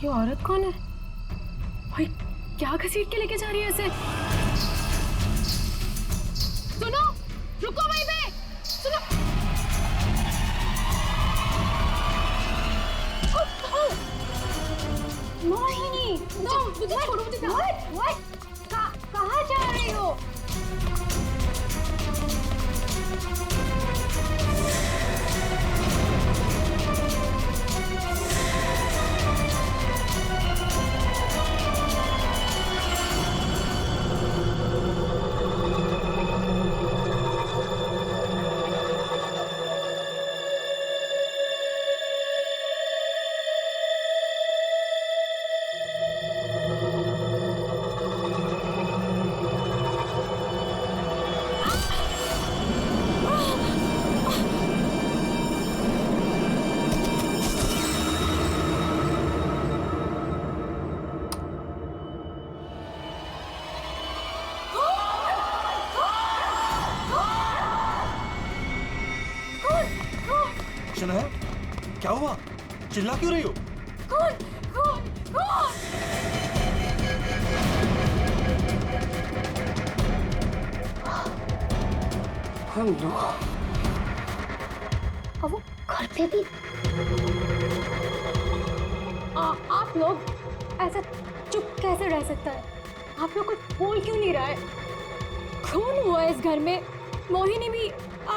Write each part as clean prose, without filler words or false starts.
ये औरत कौन है? भाई क्या घसीट के लेके जा रही है ऐसे? सुनो, रुको वहीं पे, सुनो। मोहिनी, मुझे छोड़ो, मुझे कहाँ जा रही हो? शनाया, क्या हुआ? चिल्ला क्यों रही हो? कौन? कौन? कौन? हेलो। अब वो घर पे भी? आप लोग ऐसा चुप कैसे रह सकता है? आप लोग कुछ बोल क्यों नहीं रहा है? खून हुआ इस घर में। मोहिनी भी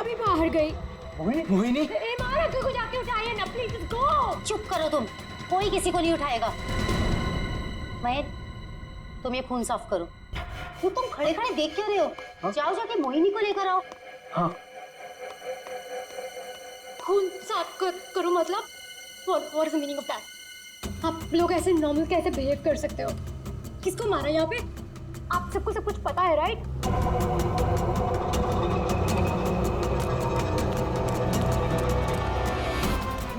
अभी बाहर गई। मोहिनी? इमारा को जाके उठाइए ना प्लीज, गो। चुप करो तुम, कोई किसी को नहीं उठाएगा। महेश, तुम ये खून साफ करो। क्यों तुम खड़े खड़े देख क्यों रहे हो? हाँ? जाओ जाके मोहिनी को लेकर आओ। हाँ। खून साफ करो मतलब? What is the meaning of that? आप लोग ऐसे नॉर्मल कैसे बिहेव कर सकते हो? किसको मारा यहाँ पे? आप सबको सब कुछ पता है, राइट?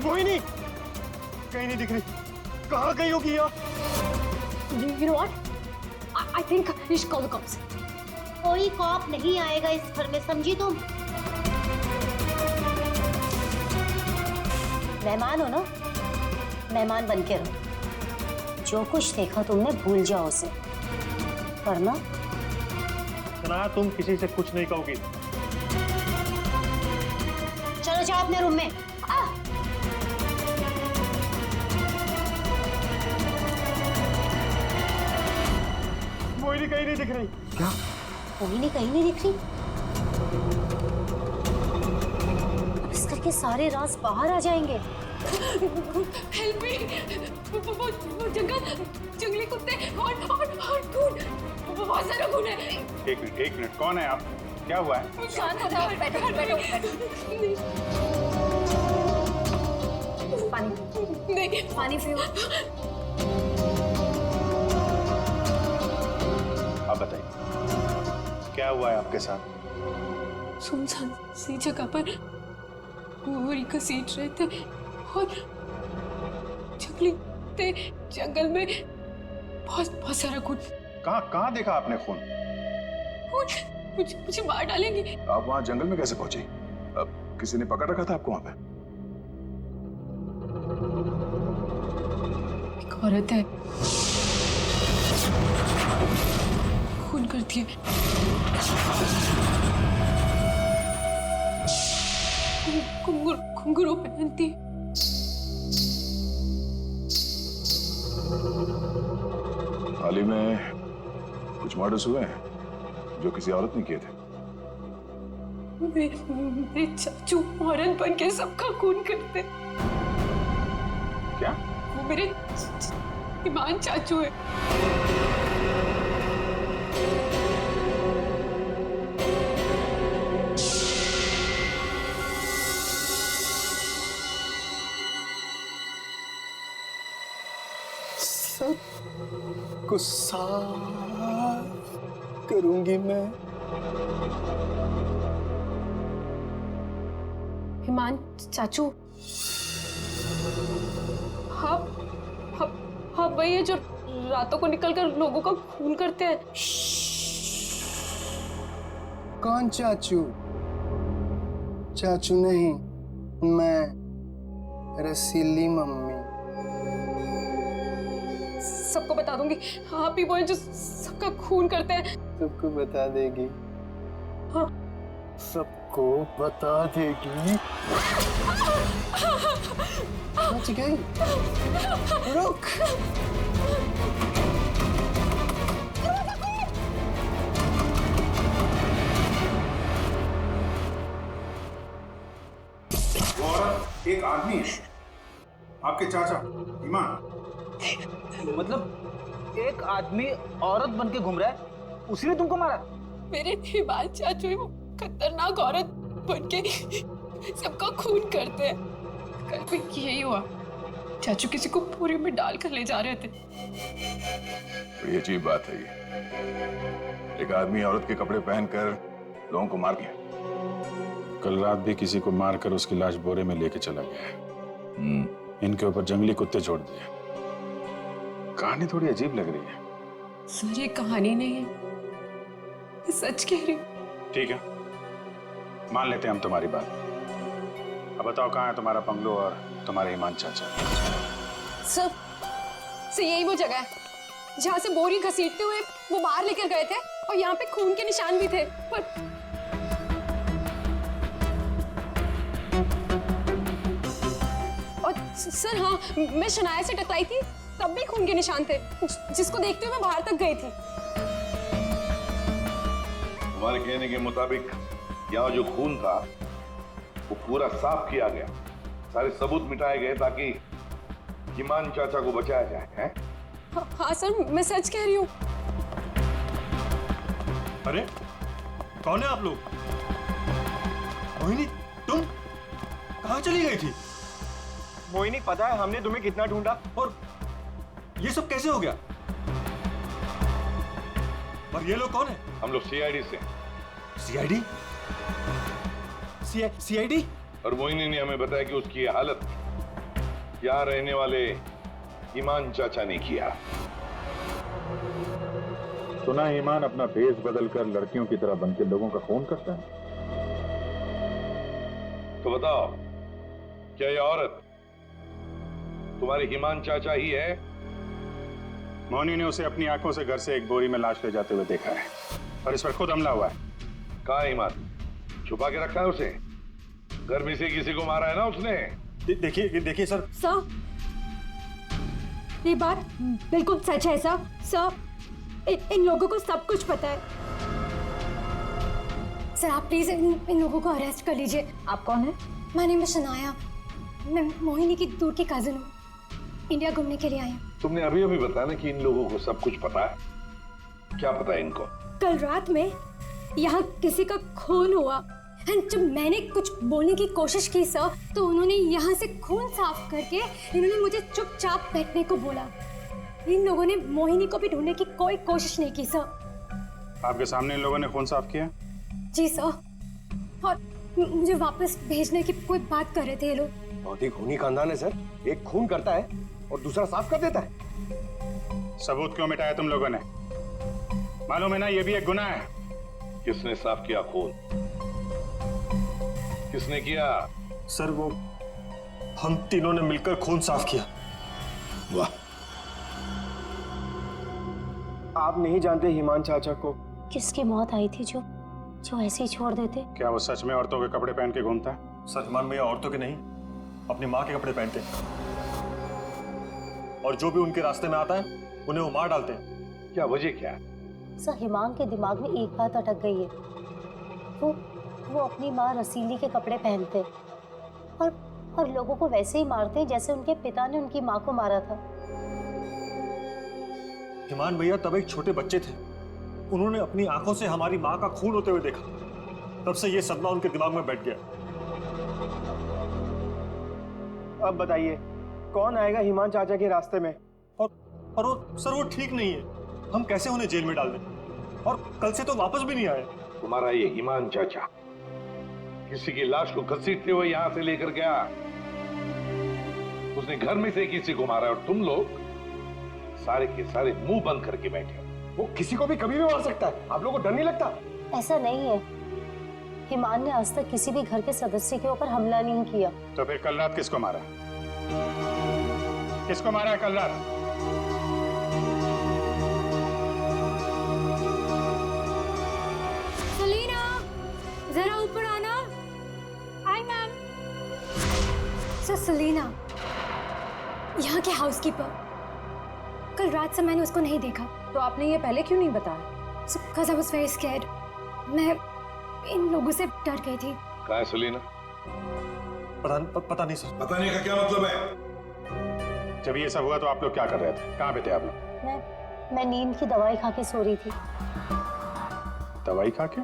मोहिनी कहीं नहीं दिख रही। कहाँ गई होगी यार? You know what? I think we should call the cops. कोई कॉप नहीं आएगा इस घर में, समझी तुम? मेहमान हो ना, मेहमान बन के रहो। जो कुछ देखा तुमने भूल जाओ उसे, वरना शनाया, तुम किसी से कुछ नहीं कहोगी। चलो जाओ अपने रूम में। मोहिनी कहीं नहीं दिख रही। क्या? मोहिनी कहीं नहीं दिख रही? अब इस घर के सारे राज बाहर आ जाएंगे। Help me! वो जंगली कुत्ते और खून, बहुत सारा खून है। एक मिनट, कौन है आप? क्या हुआ है? शांत हो जाओ, बैठो। पानी नहीं, पानी पियो। आप बताइए, क्या हुआ है आपके साथ? सुनसान सी जगह पर गोरी घसीट रहे थे और जंगली कुत्ते जंगल में बहुत सारा खून। कहाँ देखा आपने खून? मुझे मार डालेंगे। आप वहाँ जंगल में कैसे पहुंची? अब किसी ने पकड़ रखा था आपको वहाँ पे? एक औरत है, खून करती है। घुंघरू पहनती है। हाल ही में कुछ मर्डर्स हुए हैं जो किसी औरत ने किए थे। मेरे चाचू औरत बन के सबका खून करते। क्या? वो मेरे ईमान चाचू है। सब को साफ करूंगी मैं। ईमान चाचू, हाँ वही है जो रातों को निकलकर लोगों का खून करते हैं। कौन चाचू? चाचू नहीं, मैं रसीली मम्मी। सबको बता दूंगी। आप ही वो जो सबका खून करते हैं। सबको बता देगी। हाँ। सबको बता देगी। बच गई। रुक। वो औरत एक आदमी है, आपके चाचा ईमान। मतलब एक आदमी औरत बन के घूम रहा है, उसी ने तुमको मारा? मेरे हिमाल चाचू वो खतरनाक औरत बन के सबका खून करते हैं। कल भी यही हुआ, चाचू किसी को बोरी में डालकर ले जा रहे थे। बड़ी अजीब बात है ये। एक आदमी औरत के कपड़े पहनकर लोगों को मार दिया। कल रात भी किसी को मारकर उसकी लाश बोरे में लेके चला गया है। इनके ऊपर जंगली कुत्ते छोड़ दिए। कहानी थोड़ी अजीब लग रही है। सर ये कहानी नहीं है, मैं सच कह रही हूँ। ठीक है, मान लेते हैं हम तुम्हारी बात। अब बताओ कहाँ है तुम्हारा बंगलो और तुम्हारे ईमान चाचा? सर यही वो जगह है जहाँ से बोरी घसीटते हुए वो बाहर लेकर गए थे, और यहाँ पे खून के निशान भी थे। पर और सर हाँ, मैं शनाया से टकराई थी, तब भी खून के निशान थे, जिसको देखते हुए मैं बाहर तक गई थी। तुम्हारे कहने के मुताबिक यहाँ जो खून था वो पूरा साफ किया गया, सारे सबूत मिटाए गए ताकि ईमान चाचा को बचाया जाए, हैं? हाँ सर, मैं सच कह रही हूँ। अरे कौन है आप लोग? मोहिनी, तुम कहाँ चली गई थी? मोहिनी, पता है हमने तुम्हें कितना ढूंढा, और ये सब कैसे हो गया? और ये लोग कौन है? हम लोग सीआईडी से। सीआईडी? सीआईडी? और मोहिनी ने हमें बताया कि उसकी ये हालत यहाँ रहने वाले ईमान चाचा ने किया। सुना है ईमान अपना भेष बदलकर लड़कियों की तरह बनकर लोगों का खून करता है। तो बताओ, क्या ये औरत तुम्हारे ईमान चाचा ही है? मोहिनी ने उसे अपनी आंखों से घर से एक बोरी में लाश ले जाते हुए देखा है, और इस पर खुद हमला हुआ है। कहाँ है ईमान? छुपा के रखा है उसे? घर में से किसी को मारा है ना उसने? देखिए सर। सर ये बात बिल्कुल सच है सर। सर इन लोगों को सब कुछ पता है। सर आप प्लीज इन लोगों को अरेस्ट कर लीजिए। आप कौन है? माय नेम इज शनाया, मैं मोहिनी की दूर की कजिन हूँ, इंडिया घूमने के लिए आई हूँ। तुमने अभी अभी बताया ना कि इन लोगों को सब कुछ पता है। क्या पता है इनको? कल रात में यहाँ किसी का खून हुआ, जब मैंने कुछ बोलने की कोशिश की सर, तो उन्होंने यहाँ से खून साफ करके इन्होंने मुझे चुपचाप बैठने को बोला। इन लोगों ने मोहिनी को भी ढूंढने की कोई कोशिश नहीं की सर। आपके सामने इन लोगों ने खून साफ किया? जी सर, और मुझे वापस भेजने की कोई बात कर रहे थे ये लोग। बहुत ही खूनी खानदान है सर। एक खून करता है और दूसरा साफ कर देता है। सबूत क्यों मिटाया तुम लोगों ने? मालूम है ना ये भी एक गुनाह है। किसने साफ किया खून? किसने किया? सर वो हम तीनों ने मिलकर खून साफ किया। वाह, आप नहीं जानते ईमान चाचा को? किसकी मौत आई थी जो ऐसे ही छोड़ देते? क्या वो सच में औरतों के कपड़े पहन के घूमता है? सर ईमान भैया औरतों के नहीं, अपनी माँ के कपड़े पहनते हैं, और जो भी उनके रास्ते में आता है उन्हें वो मार डालते हैं। क्या वजह क्या है? सर हिमांग के दिमाग में एक बात अटक गई है। वो अपनी माँ रसीली के कपड़े पहनते और लोगों को वैसे ही मारते जैसे उनके पिता ने उनकी माँ को मारा था। ईमान भैया तब एक छोटे बच्चे थे, उन्होंने अपनी आंखों से हमारी माँ का खून होते हुए देखा, तब से ये सदमा उनके दिमाग में बैठ गया। अब बताइए कौन आएगा ईमान चाचा के रास्ते में? और वो सर वो ठीक नहीं है, हम कैसे उन्हें जेल में डाल दें? और कल से तो वापस भी नहीं आए। तुम्हारा ये ईमान चाचा किसी की लाश को घसीटते हुए यहां से लेकर गया, उसने घर में से किसी को मारा, और तुम लोग सारे के सारे मुंह बंद करके बैठे हो। वो किसी को भी कभी भी मार सकता है, आप लोगों को डर नहीं लगता? ऐसा नहीं है, हिमान ने आज तक किसी भी घर के सदस्य के ऊपर हमला नहीं किया। तो फिर कल रात किसको मारा? किसको मारा है कल रात? जरा ऊपर आना। आई मैम। सर सेलिना, यहाँ के हाउसकीपर, कल रात से मैंने उसको नहीं देखा। तो आपने ये पहले क्यों नहीं बताया? So, because I was very scared. मैं इन लोगों से डर गई थी। कहाँ है सलीना? पता नहीं सर। पता नहीं का क्या मतलब है? जब ये सब हुआ तो आप लोग क्या कर रहे थे? कहाँ पे थे आप लोग? मैं नींद की दवाई खा के सो रही थी। दवाई खा के?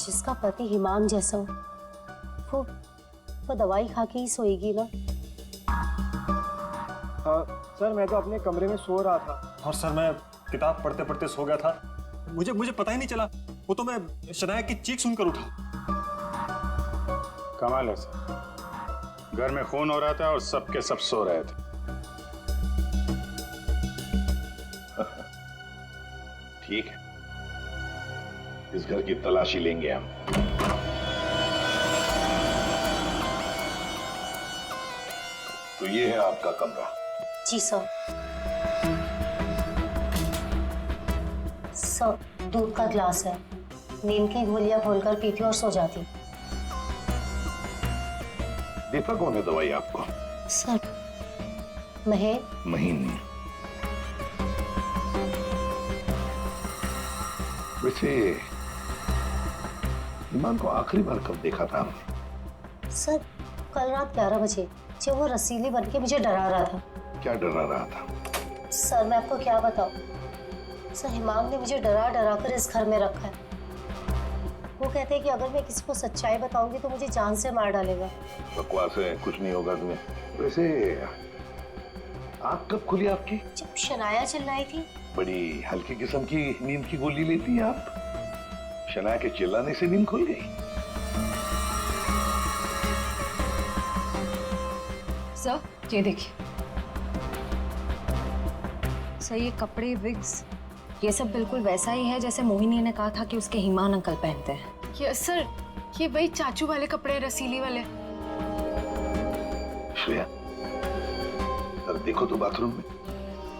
जिसका पति हिमांग जैसा हो, वो दवाई खा के ही सोएगी ना। हाँ सर, मैं तो अपने कमरे में सो रहा था। और सर मैं किताब पढ़ते पढ़ते सो गया था। मुझे पता ही नहीं चला। वो तो मैं शनाया की चीख सुनकर उठा। कमाल है सर, घर में खून हो रहा था और सबके सब सो रहे थे। ठीक है, इस घर की तलाशी लेंगे हम। तो ये है आपका कमरा। जी सर। सर, दूध का ग्लास है। नींद की गोलियां खोलकर पीती और सो जाती। देता कौन है दवाई आपको? सर, महीन। वैसे ईमान को आखिरी बार कब देखा था हमने? सर, कल रात 11 बजे जब वो रसीली बन के मुझे डरा रहा था। क्या डरा रहा था? सर, मैं आपको क्या बताऊं? सर, हिमांग ने मुझे डरा डरा कर इस घर में रखा है। वो कहते हैं कि अगर मैं किसी को सच्चाई बताऊंगी तो मुझे जान से मार डालेगा। बकवास है, कुछ नहीं होगा तुम्हें। वैसे आँख कब खुली आपकी? जब शनाया चिल्लाई थी। बड़ी हल्की किस्म की नींद की गोली लेती हैं आप। शनाया के चिल्लाने से नींद खुल गई? सर, ये देखिए सर, ये कपड़े, विग्स, ये सब बिल्कुल वैसा ही है जैसे मोहिनी ने कहा था कि उसके हिमान अंकल पहनते हैं। यस सर, ये वही चाचू वाले कपड़े, रसीली वाले। श्रेया, सर देखो तो बाथरूम में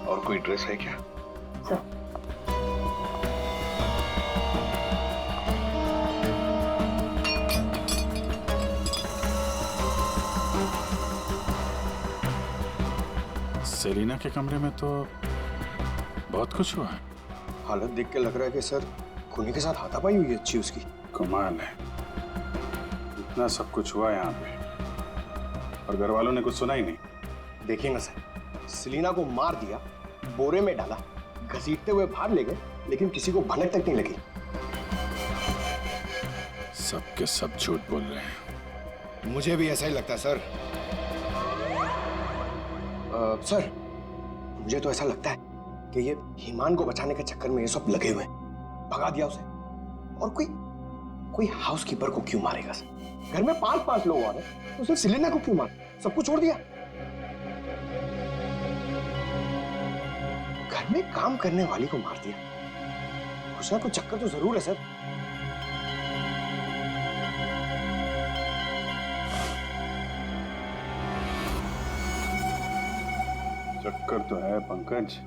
और कोई ड्रेस है क्या? सर, सेलिना के कमरे में तो बहुत कुछ हुआ है। हालत देख के लग रहा है कि सर खूनी के साथ हाथापाई हुई है अच्छी उसकी। कमाल है, इतना सब कुछ हुआ यहाँ पे और घर वालों ने कुछ सुना ही नहीं। देखिए ना सर, सेलिना को मार दिया, बोरे में डाला, घसीटते हुए बाहर ले गए, लेकिन किसी को भनक तक नहीं लगी। सबके सब झूठ बोल रहे हैं। मुझे भी ऐसा ही लगता है सर। सर, मुझे तो ऐसा लगता है कि ये हिमान को बचाने के चक्कर में ये सब लगे हुए हैं। भगा दिया उसे। और कोई हाउसकीपर को क्यों मारेगा सर? घर में 5-5 लोग आ रहे, तो सिर्फ सेलिना को क्यों मार? सबको छोड़ दिया। घर में काम करने वाली को मार दिया। कुछ ना कुछ चक्कर तो जरूर है सर। चक्कर तो है पंकज।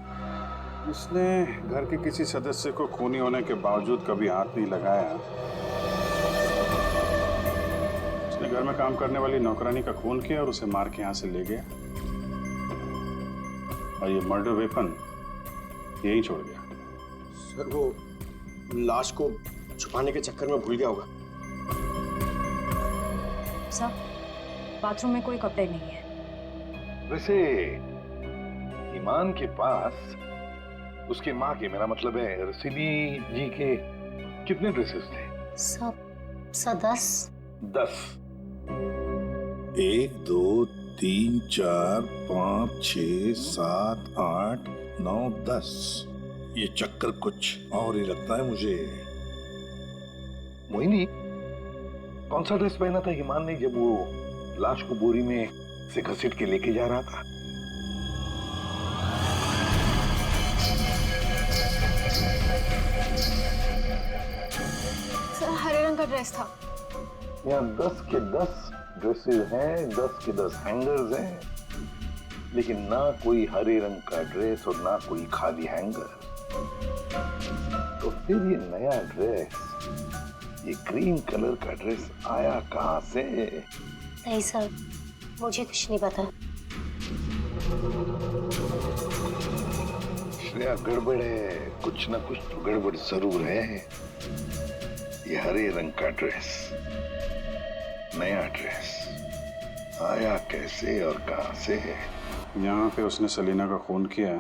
उसने घर के किसी सदस्य को खूनी होने के बावजूद कभी हाथ नहीं लगाया। उसने घर में काम करने वाली नौकरानी का खून किया और उसे मार के यहाँ से ले गया और ये मर्डर वेपन यहीं छोड़ गया। सर, वो लाश को छुपाने के चक्कर में भूल गया होगा। सर, बाथरूम में कोई कपड़े नहीं है। वैसे ईमान के पास उसकी माँ के, मेरा मतलब है रसीली जी के, कितने ड्रेसेस थे? सब 10। 10। 1 2 3 4 5 6 7 8 9 10। ये चक्कर कुछ और ही लगता है मुझे। मोहिनी, कौन सा ड्रेस पहना था ईमान ने जब वो लाश को बोरी में से घसीट के लेके जा रहा था? सर, हरे रंग का ड्रेस था। यहाँ 10 के 10 ड्रेसेस हैं, 10 के 10 हैंगर्स हैं, लेकिन ना कोई हरे रंग का ड्रेस और ना कोई खाली हैंगर। तो फिर ये नया ड्रेस ये क्रीम कलर का ड्रेस आया कहाँ से? नहीं सर, मुझे कुछ नहीं पता। श्रेया, गड़बड़ है, कुछ ना कुछ तो गड़बड़ जरूर है। ये हरे रंग का ड्रेस, नया ड्रेस, आया कैसे और कहां से है? यहाँ पे उसने सलीना का खून किया,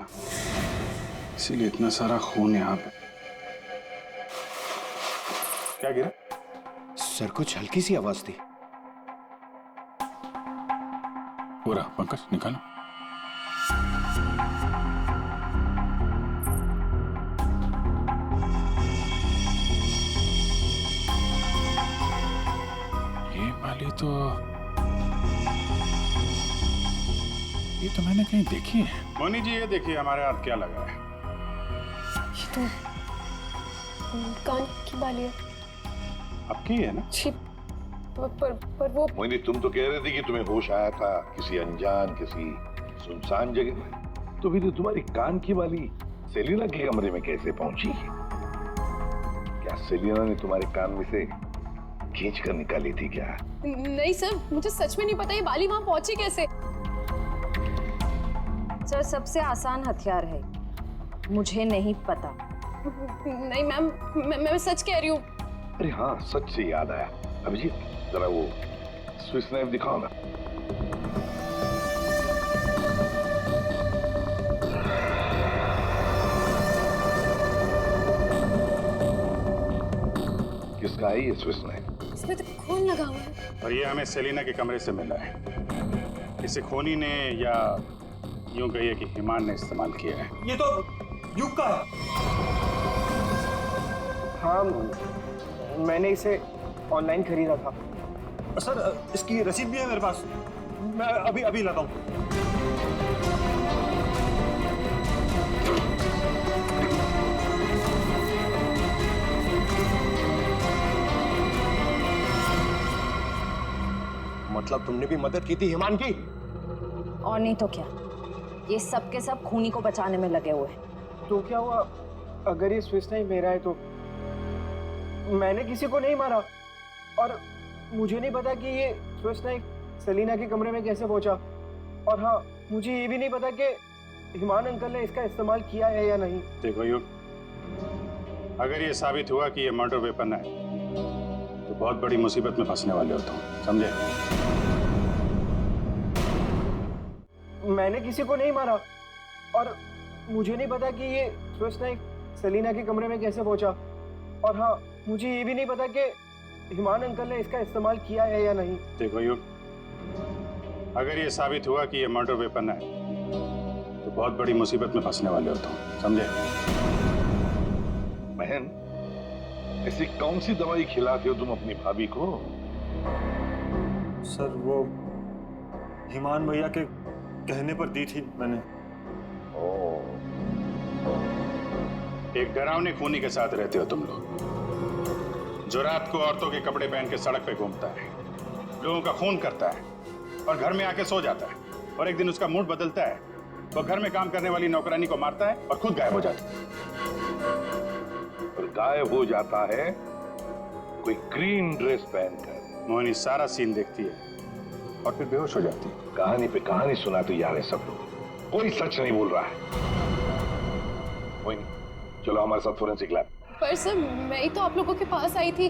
इसीलिए इतना सारा खून यहाँ पे। क्या गिरा? सर, कुछ हल्की सी आवाज थी। पूरा पंकज निकालो। ये तो मैंने कहीं देखी है। मोनी जी, ये देखिए हमारे हाथ क्या लगा है। ये तो कान की बाली है। आपकी है ना? छी, पर वो मोहिनी, तुम तो कह रहे थे कि तुम्हें होश आया था किसी अनजान, किसी सुनसान जगह में। तो फिर तुम्हारी कान की बाली सेलिना के कमरे में कैसे पहुंची? क्या सेलिना ने तुम्हारे कान में से खींच कर निकाली थी क्या? नहीं सर, मुझे सच में नहीं पता ये बाली वहां पहुंची कैसे। सर, सबसे आसान हथियार है, मुझे नहीं पता। नहीं मैम, मैं सच कह रही हूँ। अरे हाँ, सच से याद आया। अभिजीत, जरा वो स्विस नाइफ दिखाओ ना। किसका है ये स्विस नाइफ? इसमें तो खून लगा हुआ है। और ये हमें सेलिना के कमरे से मिला है। इसे खोनी ने, या यूं कहिए कि हिमान ने इस्तेमाल किया है। ये तो युग का है। हाँ, मैंने इसे ऑनलाइन खरीदा था। सर, इसकी रसीद भी है मेरे पास। मैं अभी लाता हूँ। मतलब तुमने भी मदद की थी हिमान की? और नहीं तो क्या, ये सब के सब खूनी को बचाने में लगे हुए हैं। तो क्या हुआ अगर ये स्विस नाइफ मेरा है? तो मैंने किसी को नहीं मारा, और मुझे नहीं पता कि ये स्विस नाइफ सलीना के कमरे में कैसे पहुंचा। और हाँ, मुझे ये भी नहीं पता कि हिमान अंकल ने इसका इस्तेमाल किया है या नहीं। देखो युग, अगर ये साबित हुआ कि ये मर्डर वेपन है तो बहुत बड़ी मुसीबत में फंसने वाले हो तुम, समझे? मैंने किसी को नहीं मारा, और मुझे नहीं पता कि ये स्विस नाइफ सलीना के कमरे में कैसे पहुंचा। और हाँ, मुझे ये भी नहीं पता कि हिमान अंकल ने इसका इस्तेमाल किया है या नहीं। देखो युग, अगर ये साबित हुआ कि ये मर्डर वेपन है तो बहुत बड़ी मुसीबत में फंसने वाले हो तुम, समझे? बहन, ऐसी कौन सी दवाई खिलाते हो तुम अपनी भाभी को? सर, वो हिमान भैया के कहने पर दी थी मैंने। एक डरावने खूनी के साथ रहते हो तुम लोग, जो रात को औरतों के कपड़े पहन के सड़क पे घूमता है, लोगों का खून करता है और घर में आके सो जाता है, और एक दिन उसका मूड बदलता है, वो घर में काम करने वाली नौकरानी को मारता है और खुद गायब हो जाता है। और गायब हो जाता है कोई ग्रीन ड्रेस पहनकर। मोहिनी सारा सीन देखती है और फिर बेहोश हो जाती है। कहानी पे कहानी सुनाते जा रहे सब लोग, कोई सच नहीं बोल रहा है। मोहिनी, चलो हमारे साथ फोरेंसिक लैब। पर सर, मैं ही तो आप लोगों के पास आई थी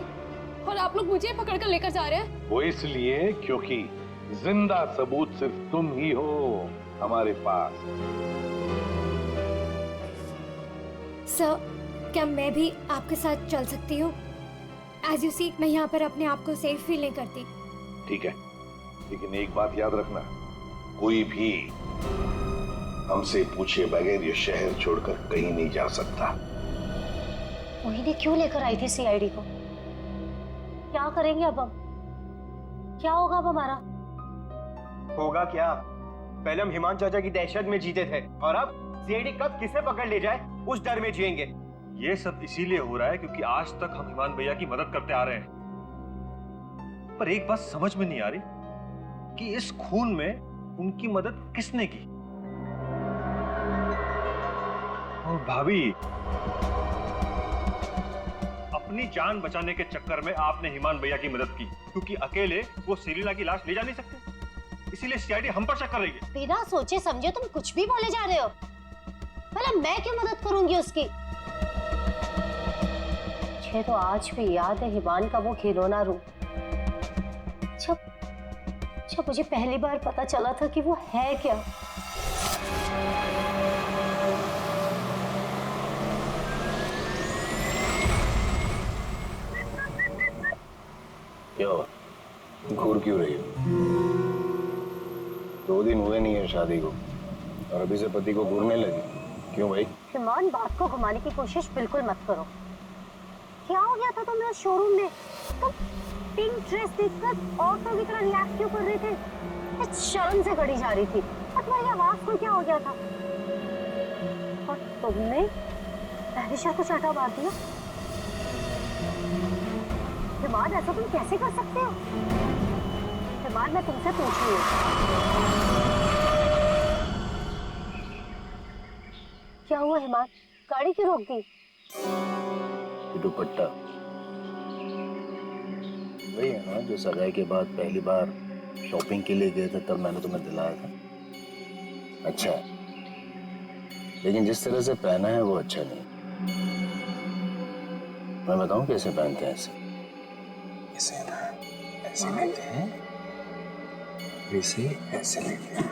और आप लोग मुझे पकड़ कर लेकर जा रहे हैं। वो इसलिए क्योंकि जिंदा सबूत सिर्फ तुम ही हो हमारे पास। सर, क्या मैं भी आपके साथ चल सकती हूँ? एज यू सी, मैं यहाँ पर अपने आप को सेफ फील नहीं करती। ठीक है, लेकिन एक बात याद रखना, कोई भी हमसे पूछे बगैर ये शहर छोड़कर कहीं नहीं जा सकता। मोहिनी क्यों लेकर आई थी सीआईडी को? क्या करेंगे अब हम? क्या होगा अब हमारा? होगा क्या? पहले हम हिमान चाचा की दहशत में जीते थे, और अब सीआईडी कब किसे पकड़ ले जाए उस डर में जिएंगे। ये सब इसीलिए हो रहा है क्योंकि आज तक हम हिमान भैया की मदद करते आ रहे हैं। पर एक बात समझ में नहीं आ रही कि इस खून में उनकी मदद किसने की। और भाभी, अपनी जान बचाने के चक्कर में आपने हिमान भैया की मदद की, क्योंकि अकेले वो सेलिना की लाश ले जा नहीं सकते, इसीलिए सीआईडी हम पर शक कर रही है। बिना सोचे समझे तुम कुछ भी बोले जा रहे हो। भला मैं क्यों मदद करूंगी उसकी? मुझे तो आज भी याद है हिमान का वो खिलौना रूप। जब मुझे पहली बार पता चला था कि वो है क्या। क्या हुआ? घूर क्यों रही हो? 2 दिन हुए नहीं है शादी को और अभी से पति को घूरने लगी, क्यों भाई? हिमान, बात को घुमाने की कोशिश बिल्कुल मत करो। क्या हो गया था तुम्हें शोरूम में? तुम पिंक ड्रेस देखकर औरतों की तरह रिएक्ट क्यों कर रहे थे? मैं शर्म से गड़ी जा रही थी और तुम्हारी आवाज को क्या हो गया था? और तुमने तहरीशा को चाटा मार दिया। हिमान, ऐसा तुम कैसे कर सकते हो? हिमान, मैं तुमसे पूछ रही हूँ, क्या हुआ हिमान? गाड़ी क्यों रोक दी? दुपट्टा वही है ना जो सगाई के बाद पहली बार शॉपिंग के लिए गए थे, तब मैंने तुम्हें दिलाया था। अच्छा, लेकिन जिस तरह से पहना है वो अच्छा नहीं। मैं बताऊं कैसे पहनते हैं ऐसे? ऐसे लेते हैं, ऐसे लेते हैं।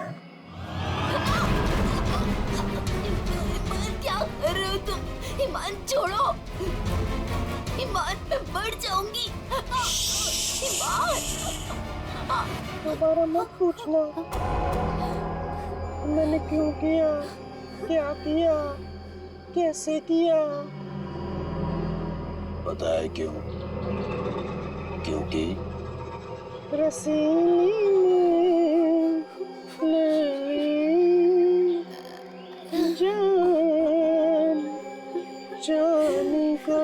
क्या कर रहे हो तुम? ईमान छोड़ो, ईमान मैं मर जाऊंगी। ईमान, दोबारा मत पूछना मैंने क्यों किया, क्या किया, कैसे किया। पता है क्यों? क्योंकि रसीली ने ले ली जान जाने का।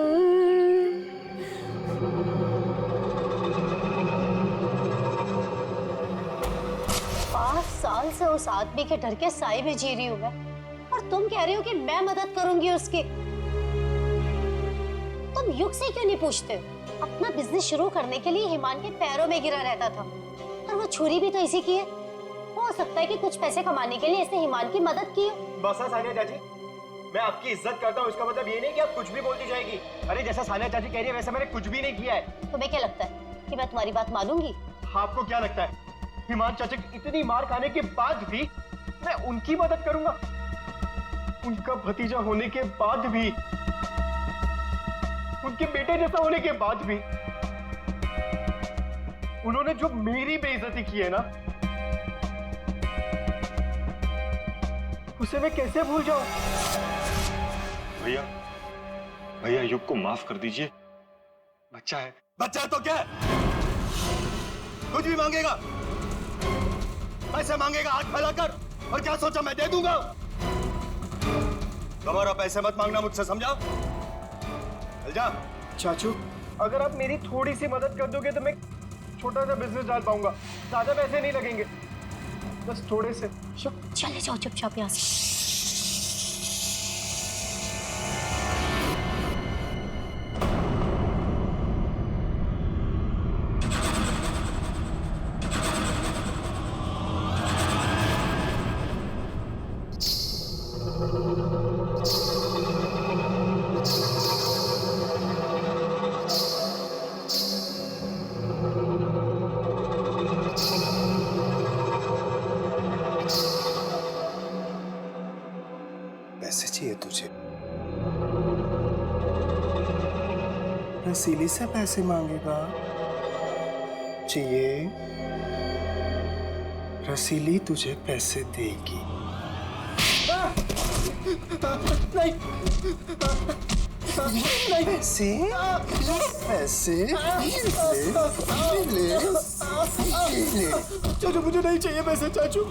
5 साल से उस आदमी के डर के साए में जी रही हूँ मैं, और तुम कह रहे हो कि मैं मदद करूंगी उसकी। तुम युग से क्यों नहीं पूछते? अपना बिजनेस शुरू करने के लिए हिमान के पैरों में गिरा रहता था, और वो छुरी भी तो इसी की है। हो सकता है कि कुछ पैसे कमाने के लिए इसने हिमान की मदद की हो। बस सानिया चाची, मैं आपकी इज्जत करता हूँ, इसका मतलब ये नहीं कि आप कुछ भी बोलती जाएगी। अरे जैसा सानिया चाची कह रही है वैसे मैंने कुछ भी नहीं किया है। तुम्हें क्या लगता है कि मैं तुम्हारी बात मानूंगी? आपको क्या लगता है हिमान चाचा की इतनी मार खाने के बाद भी मैं उनकी मदद करूंगा? उनका भतीजा होने के बाद भी, उनके बेटे जैसा होने के बाद भी उन्होंने जो मेरी बेइज्जती की है ना, उसे मैं कैसे भूल जाऊं? भैया, भैया युग को माफ कर दीजिए, बच्चा है। बच्चा है तो क्या है? कुछ भी मांगेगा, पैसे मांगेगा हाथ फैलाकर, और क्या सोचा मैं दे दूंगा? दोबारा पैसे मत मांगना मुझसे, समझा? चल जा। चाचू, अगर आप मेरी थोड़ी सी मदद कर दोगे तो मैं छोटा सा बिजनेस डाल पाऊंगा। ज्यादा पैसे नहीं लगेंगे, बस थोड़े से। चले जाओ चुपचाप यहाँ से। पैसे चाहिए तुझे? रसीली से पैसे मांगेगा? चाहिए? रसीली तुझे पैसे देगी। नहीं, नहीं, पैसे, पैसे ले, ले। चाचू मुझे नहीं चाहिए पैसे, चाचू।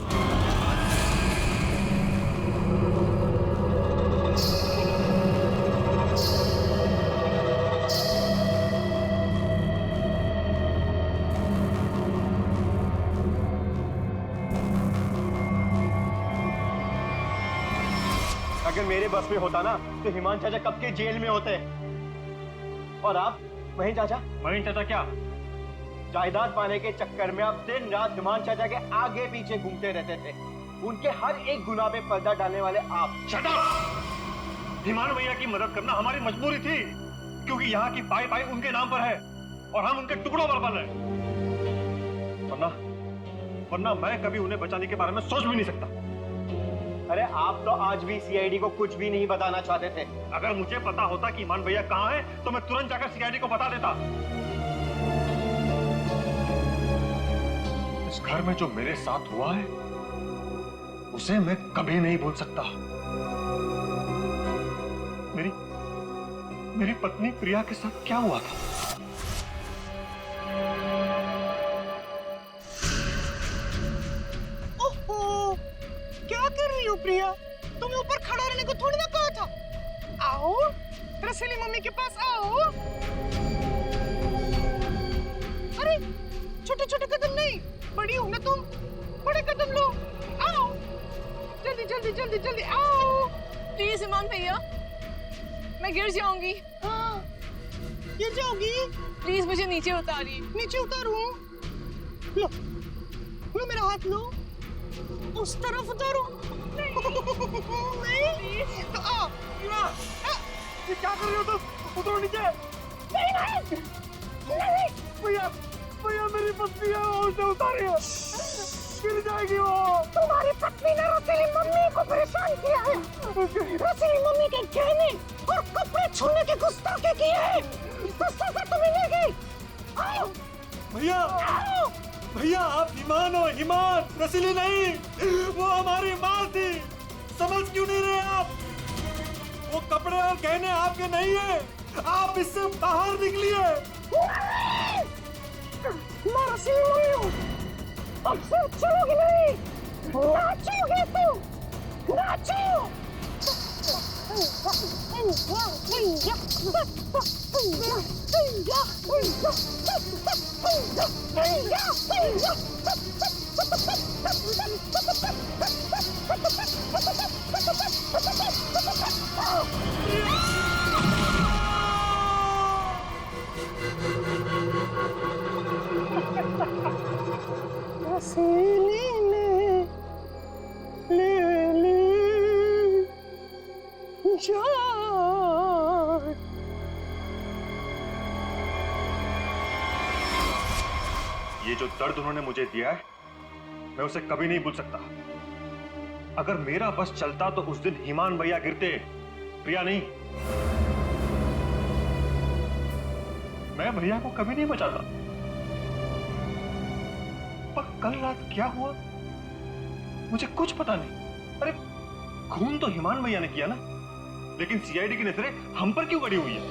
अगर मेरे बस में होता ना तो हिमान चाचा कब के जेल में होते। और आप वहीं चाचा? वहीं चाचा क्या? जायदाद पाने के चक्कर में आप दिन रात हिमान चाचा के आगे पीछे घूमते रहते थे। उनके हर एक गुनाह पे पर्दा डालने वाले आप। Shut up! हिमान भैया की मदद करना हमारी मजबूरी थी, क्योंकि यहाँ की पाई पाई उनके नाम पर है और हम उनके टुकड़ों पर पल रहे हैं। वरना मैं कभी उन्हें बचाने के बारे में सोच भी नहीं सकता। अरे आप तो आज भी सीआईडी को कुछ भी नहीं बताना चाहते थे। अगर मुझे पता होता कि ईमान भैया कहाँ है तो मैं तुरंत जाकर सीआईडी को बता देता। इस घर में जो मेरे साथ हुआ है उसे मैं कभी नहीं भूल सकता। मेरी पत्नी प्रिया के साथ क्या हुआ था? ओहो, क्या कर रही हो प्रिया? तुम्हें ऊपर खड़ा रहने को थोड़ी ना कहा था। आओ रसीली मम्मी के पास आओ। अरे छोटे छोटे कदम नहीं, बड़ी हो ना तुम, बड़े कदम लो। आओ जल्दी जल्दी जल्दी जल्दी आओ। प्लीज ईमान भैया, मैं गिर जाऊंगी। हाँ, गिर जाओगी? प्लीज मुझे नीचे उतारिए। नीचे उतारूं? लो लो मेरा हाथ लो, उस तरफ उतारो। नहीं तो आओ। ये क्या कर रहे हो तुम? उतरो नीचे। नहीं नहीं नहीं भैया भैया मेरी पत्नी है, उसे उतारिए, गिर जाएगी वो। तुम्हारी पत्नी ने रसीली मम्मी को परेशान किया है। रसीली मम्मी के गहने और कपड़े छूने की गुस्ताखी की है, तो सजा तो मिलेगी। आओ भैया, भैया आप ईमान हो, ईमान, रसीली नहीं। वो हमारी माँ थी, समझ क्यों नहीं रहे आप? वो कपड़े और गहने आपके नहीं है, आप इससे बाहर निकलिए। मैं रसीली मम्मी हूँ, अब से चलोगी नहीं, नाचोगे तुम, नाचो। रसीली ने ले ली जान। ये जो दर्द उन्होंने मुझे दिया है मैं उसे कभी नहीं भूल सकता। अगर मेरा बस चलता तो उस दिन ईमान भैया गिरते, प्रिया नहीं। मैं भैया को कभी नहीं बचाता। पर कल रात क्या हुआ मुझे कुछ पता नहीं। अरे खून तो ईमान भैया ने किया ना, लेकिन सीआईडी की नजरें हम पर क्यों गड़ी हुई है?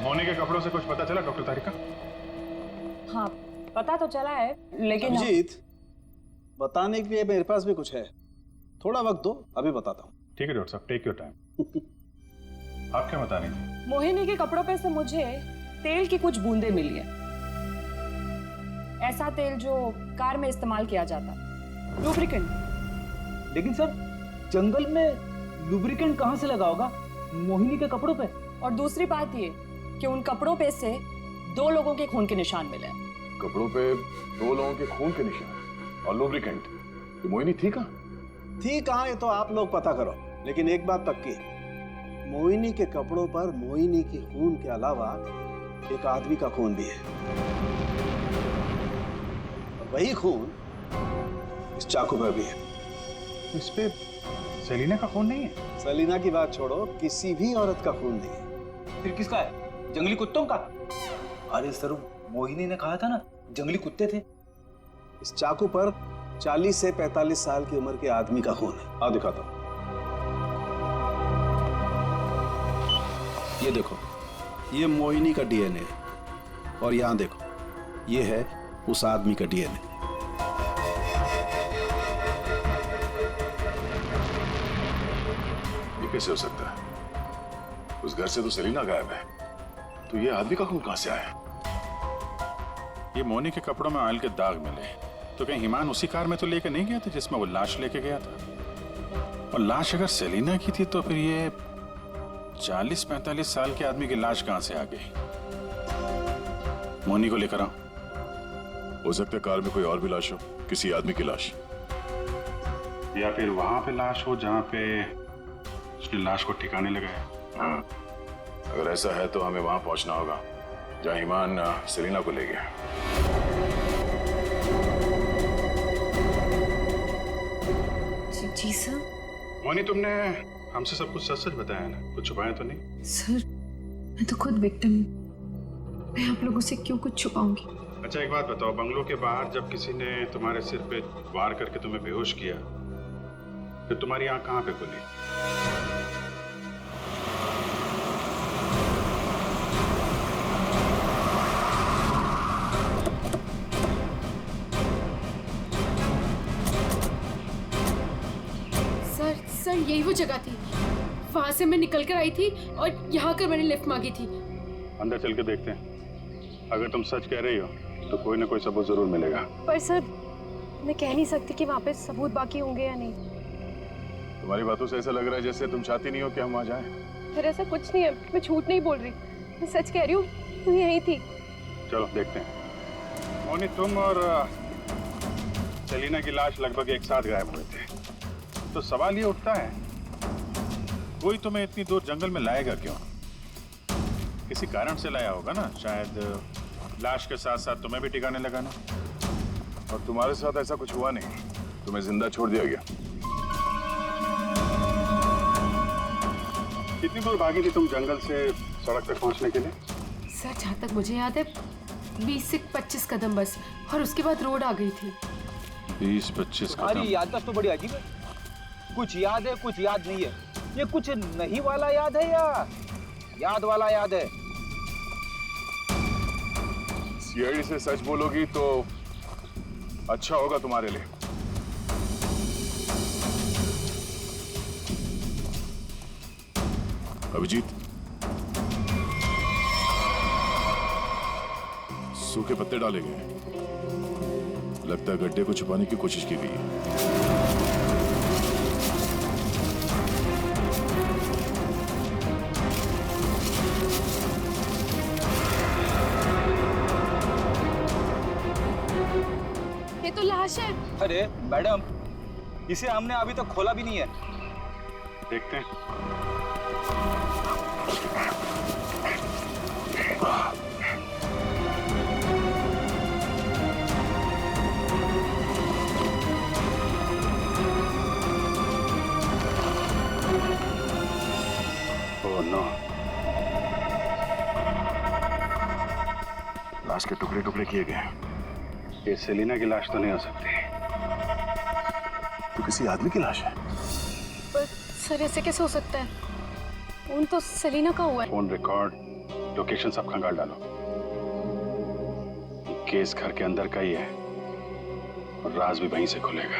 मोनी के कपड़ों से कुछ पता चला डॉक्टर तारिका? हाँ पता तो चला है, लेकिन अभिजीत, बताने के लिए मेरे पास भी कुछ है, थोड़ा वक्त दो, अभी बताता हूँ। ठीक है डॉक्टर साहब, टेक योर टाइम। आप क्या बताने थे? मोहिनी के कपड़ों पे से मुझे तेल की कुछ बूंदें मिली है। ऐसा तेल जो कार में इस्तेमाल किया जाता, लुब्रिकेंट। लेकिन सर जंगल में लुब्रिकेंट कहाँ से लगा होगा मोहिनी के कपड़ों पे? और दूसरी बात ये कि उन कपड़ों पे से 2 लोगों के खून के निशान मिले। कपड़ों पे 2 लोगों के खून के निशान और लुब्रिकेंट। तो मोहिनी थी कहाँ? थी कहाँ ये तो आप लोग पता करो, लेकिन एक बात पक्की, मोहिनी के कपड़ों पर मोहिनी की खून के अलावा एक आदमी का खून भी है। और वही खून इस चाकू पर भी है। इस पे सेलिना का खून नहीं है? सेलिना की बात छोड़ो, किसी भी औरत का खून नहीं है। फिर किसका है? जंगली कुत्तों का? अरे सर मोहिनी ने कहा था ना जंगली कुत्ते थे, इस चाकू पर 40 से 45 साल की उम्र के आदमी का खून है। आओ दिखाता हूं। ये देखो, ये मोहिनी का डीएनए है और यहां देखो, ये है उस आदमी का डीएनए। ये कैसे हो सकता है? उस घर से तो सेलिना गायब है, तो ये आदमी का खून कहां से आया? ये मोनी के कपड़ों में ऑयल के दाग मिले, तो कहीं हिमान उसी कार में तो लेके नहीं गया था जिसमें वो लाश लेके गया था? और लाश अगर सेलिना की थी तो फिर ये 40-45 साल के आदमी की लाश कहां से आ गई? मोनी को लेकर आओ। हो सकता है कार में कोई और भी लाश हो, किसी आदमी की लाश, या फिर वहां पे लाश हो जहां पे उसने लाश को ठिकाने लगाया। हाँ, अगर ऐसा है तो हमें वहां पहुंचना होगा जहां ईमान सेलिना को ले गया। जी सर। मोनी, तुमने हमसे सब कुछ सच सच बताया ना, कुछ छुपाया तो नहीं? सर, मैं तो खुद विक्टिम हूँ, मैं आप लोगों से क्यों कुछ छुपाऊंगी? अच्छा एक बात बताओ, बंगलों के बाहर जब किसी ने तुम्हारे सिर पे वार करके तुम्हें बेहोश किया, फिर तुम्हारी आंख कहाँ पे खुली? सर यही वो जगह थी, वहां से मैं निकल कर आई थी और यहाँ कर मैंने लिफ्ट मांगी थी। अंदर चल के देखते हैं, अगर तुम सच कह रही हो तो कोई ना कोई सबूत जरूर मिलेगा। पर सर, मैं कह नहीं सकती कि वहाँ पे सबूत बाकी होंगे या नहीं। तुम्हारी बातों से ऐसा लग रहा है जैसे तुम चाहती नहीं हो कि हम वहां जाएं। फिर ऐसा कुछ नहीं है, मैं झूठ नहीं बोल रही, मैं सच कह रही हूँ, तू यही थी। चलो देखते हैं। मोनी, तुम और सेलिना की लाश लगभग एक साथ गायब हुए थे, तो सवाल ये उठता है, कोई तुम्हें इतनी दूर जंगल में लाएगा क्यों? किसी कारण से लाया होगा ना, शायद लाश के साथ साथ तुम्हें भी ठिकाने लगाना। और तुम्हारे साथ ऐसा कुछ हुआ नहीं, तुम्हें जिंदा छोड़ दिया गया। कितनी दूर भागी थी तुम जंगल से सड़क तक पहुंचने के लिए? सर, जहाँ तक मुझे याद है 20 से 25 कदम बस, और उसके बाद रोड आ गई थी। 20-25 कदम? तुम्हारी याददाश्त तो बड़ी अजीब है, कुछ याद है कुछ याद नहीं है। ये कुछ नहीं वाला याद है या याद वाला याद है? सीआईडी से सच बोलोगी तो अच्छा होगा तुम्हारे लिए। अभिजीत, सूखे पत्ते डाले गए, लगता है गड्ढे को छुपाने की कोशिश की गई है। ये तो लाश है। अरे मैडम, इसे हमने अभी तक खोला भी नहीं है। देखते हैं। ओह नो, लाश के टुकड़े टुकड़े किए गए। ये सेलिना की लाश तो नहीं हो सकती, तो किसी आदमी की लाश है। पर सर, ऐसे कैसे हो सकता है? फोन तो सेलिना का हुआ है। फोन रिकॉर्ड, लोकेशन सब खंगाल डालो। केस घर के अंदर का ही है और राज भी वहीं से खुलेगा।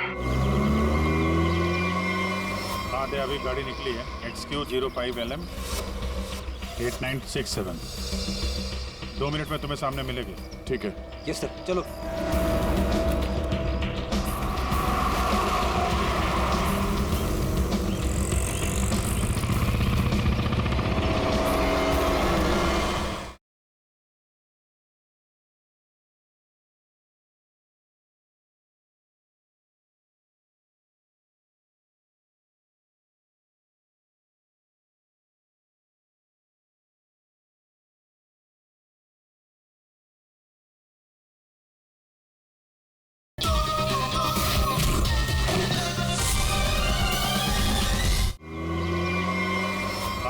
हाँ दे, अभी गाड़ी निकली है, XQ05LM 8967। 2 मिनट में तुम्हें सामने मिलेगी। ठीक है। यस सर, चलो।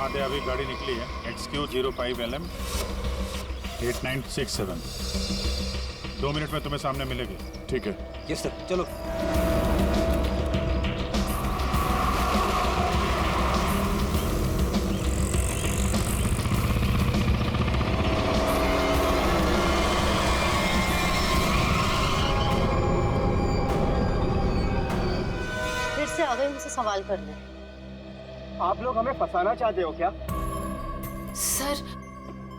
दे, अभी गाड़ी निकली है, XQ05LM 8967। 2 मिनट में तुम्हें सामने मिलेगी। ठीक है। यस सर, चलो। फिर से आ गए मुझसे सवाल करने। आप लोग हमें फंसाना चाहते हो क्या? सर,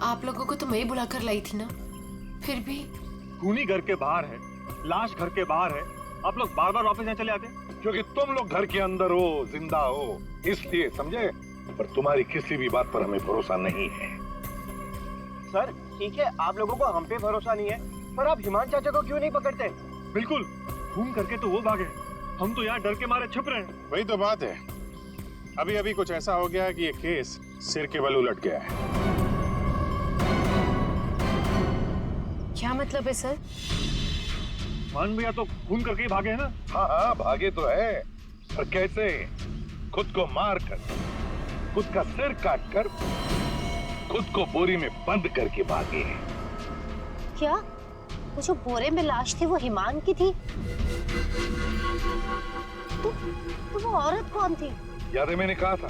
आप लोगों को तो मैं ही बुलाकर लाई थी ना, फिर भी। खूनी घर के बाहर है, लाश घर के बाहर है, आप लोग बार बार वापस यहाँ चले आते? क्योंकि तुम लोग घर के अंदर हो, जिंदा हो, इसलिए, समझे? पर तुम्हारी किसी भी बात पर हमें भरोसा नहीं है। सर ठीक है, आप लोगों को हम पे भरोसा नहीं है, पर आप हिमान चाचा को क्यों नहीं पकड़ते? बिल्कुल, घूम करके तो वो भागे, हम तो यहाँ डर के मारे छिप रहे हैं। वही तो बात है, अभी अभी कुछ ऐसा हो गया है कि ये केस सिर के बल उलट गया है। क्या मतलब है सर? मान भैया तो घूम करके ही भागे है ना? हाँ हाँ, भागे तो है, पर कैसे? खुद को मार कर, खुद का सिर काट कर, खुद को बोरी में बंद करके भागे। क्या वो जो बोरे में लाश थी वो हिमान की थी? तो वो औरत कौन थी? याद है मैंने कहा था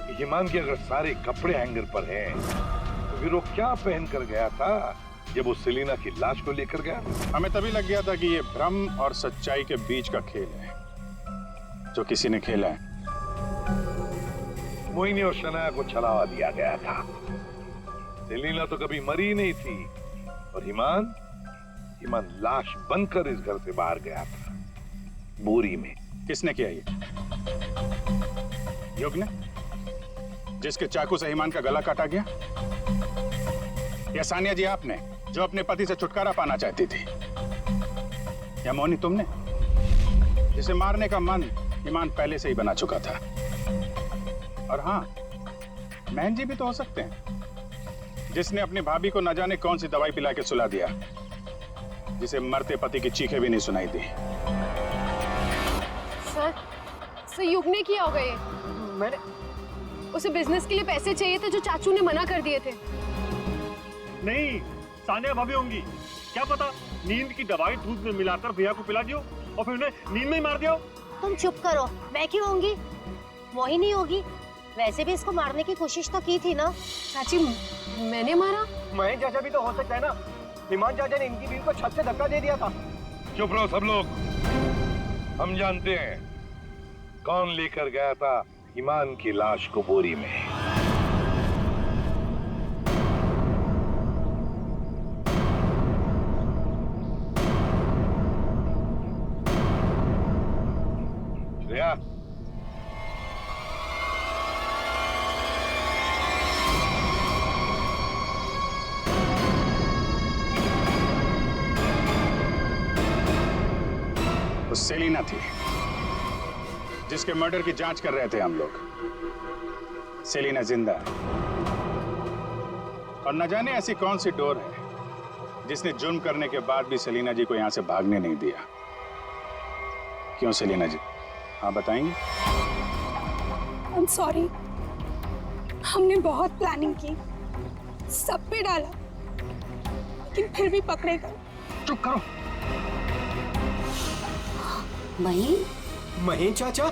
कि हिमान के अगर सारे कपड़े हैंगर पर हैं, तो फिर वो क्या पहन कर गया था जब वो सेलिना की लाश को लेकर गया? हमें तभी लग गया था कि ये भ्रम और सच्चाई के बीच का खेल है जो किसी ने खेला है। मोहिनी और शनाया को छलावा दिया गया था। सेलिना तो कभी मरी नहीं थी, और हिमान लाश बनकर इस घर से बाहर गया था, बोरी में। किसने किया ये? युग ने, जिसके चाकू से हिमान का गला काटा गया? या सानिया जी आपने, जो अपने पति से छुटकारा पाना चाहती थी? या मोहिनी तुमने, जिसे मारने का मन हिमान पहले से ही बना चुका था? और हाँ, महन जी भी तो हो सकते हैं, जिसने अपनी भाभी को न जाने कौन सी दवाई पिला के सुला दिया, जिसे मरते पति की चीखें भी नहीं सुनाई दी। सर युग ने किया होगा ये। मैंने उसे बिजनेस के लिए पैसे चाहिए थे जो चाचू ने मना कर दिए थे। नहीं, सानिया भाभी होंगी, क्या पता नींद की दवाई दूध में मिलाकर भैया को पिला दियो और फिर उन्हें नींद में ही मार दिया। तुम चुप करो, मैं क्यों होंगी? मोहिनी होगी। वैसे भी इसको मारने की कोशिश तो की थी ना। चाची, मैंने मारा? महेश चाचा भी तो हो सकता है ना, हिमान चाचा ने इनकी बीवी को छत से धक्का दे दिया था। चुप रहो सब लोग, हम जानते हैं कौन लेकर गया था हिमान की लाश को बोरी में। श्रेया, तो सेलिना थी जिसके मर्डर की जांच कर रहे थे हम लोग। सेलिना जिंदा है, और न जाने ऐसी कौन सी डोर है जिसने जुर्म करने के बाद भी सेलिना जी को यहां से भागने नहीं दिया। क्यों सेलिना जी, हाँ बताएंगे? I'm sorry, हमने बहुत प्लानिंग की, सब पे डाला, लेकिन फिर भी पकड़े गए। चुप करो। महेश चाचा,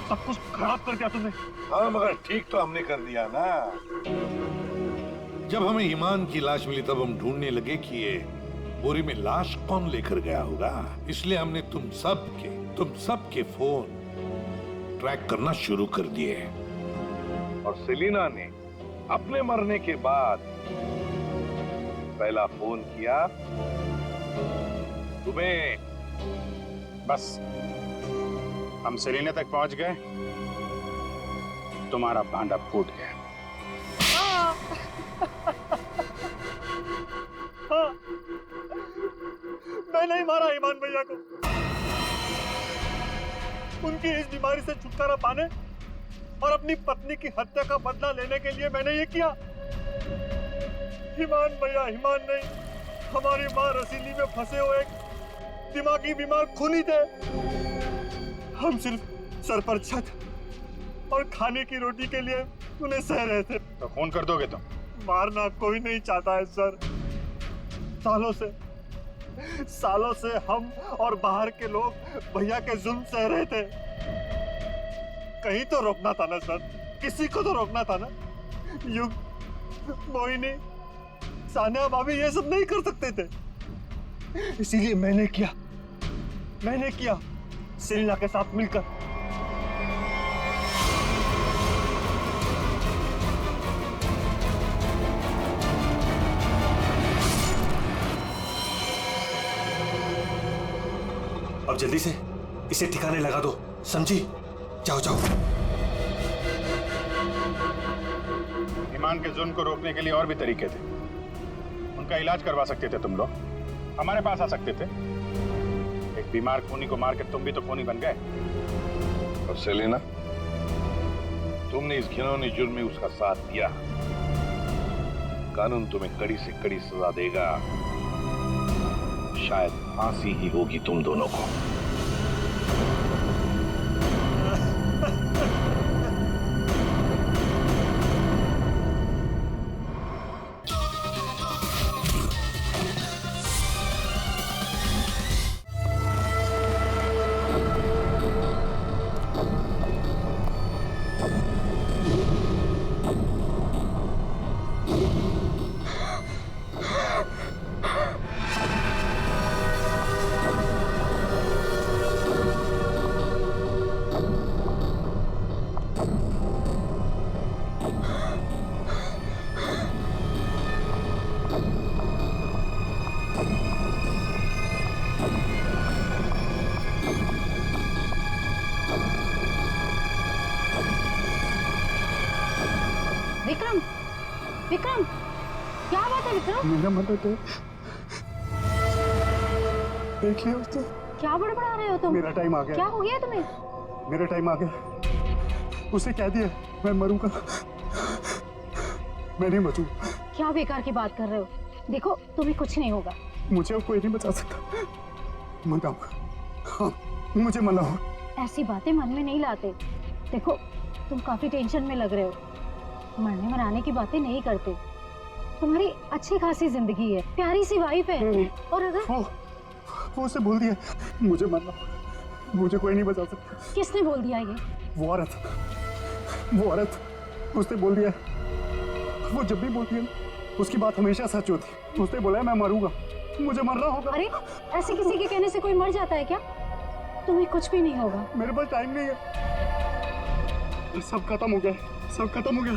सब कुछ खराब कर दिया तुमने। हाँ, मगर ठीक तो हमने कर दिया ना। जब हमें ईमान की लाश मिली तब हम ढूंढने लगे कि ये बोरी में लाश कौन लेकर गया होगा। इसलिए हमने तुम सब के फोन ट्रैक करना शुरू कर दिए। और सेलिना ने अपने मरने के बाद पहला फोन किया तुम्हें। बस हम सेलिना तक पहुंच गए, तुम्हारा भांडा फूट गया। हाँ, मैं नहीं मारा ईमान भैया को। उनकी इस बीमारी से छुटकारा पाने और अपनी पत्नी की हत्या का बदला लेने के लिए मैंने ये किया। ईमान भैया ईमान नहीं, हमारी माँ रसीली में फंसे हुए एक दिमागी बीमार खूनी थे। हम सिर्फ सर पर छत और खाने की रोटी के लिए उन्हें सह रहे थे। तो फोन कर दोगे तुम? मारना कोई नहीं चाहता है सर। सालों से हम और बाहर के लोग भैया के जुल्म सह रहे थे। कहीं तो रोकना था ना सर, किसी को तो रोकना था ना। युग, मोहिनी, सानिया भाभी ये सब नहीं कर सकते थे, इसीलिए मैंने किया सेलिना के साथ मिलकर। अब जल्दी से इसे ठिकाने लगा दो, समझी? जाओ जाओ। ईमान के जुल्म को रोकने के लिए और भी तरीके थे। उनका इलाज करवा सकते थे तुम लोग, हमारे पास आ सकते थे। एक बीमार खूनी को मार के तुम भी तो खूनी बन गए। और सेलिना, तुमने इस घिनौने जुर्म में उसका साथ दिया। कानून तुम्हें कड़ी से कड़ी सजा देगा, शायद फांसी ही होगी तुम दोनों को। विक्रम, क्या बात है विक्रम? मेरा मदद है, देखिए उसको। क्या बड़बड़ा रहे हो तुम? मेरा टाइम आ गया। क्या हो गया तुम्हें? मेरा टाइम आ गया। उसे कह दिया मैं मरूंगा, मैं नहीं बचूं। क्या बेकार की बात कर रहे हो? देखो तुम्हें कुछ नहीं होगा। मुझे अब कोई नहीं बचा सकता। मनाओ, हाँ, मुझे मनाओ। ऐसी बातें मन में नहीं लाते। देखो तुम काफी टेंशन में लग रहे हो। मरने मराने की बातें नहीं करते। तुम्हारी अच्छी खासी जिंदगी है, प्यारी सी वाइफ है। और अगर वो उसे बोल दिया मुझे मरना, मुझे कोई नहीं बचा सकता। किसने बोल दिया ये? वो औरत उसने बोल दिया। वो जब भी बोलती है उसकी बात हमेशा सच होती। उसने बोला है मैं मरूंगा, मुझे मरना होगा। अरे ऐसे किसी के कहने से कोई मर जाता है क्या? तुम्हें कुछ भी नहीं होगा। मेरे पास टाइम नहीं है। सब खत्म हो गया, सब खत्म हो गया,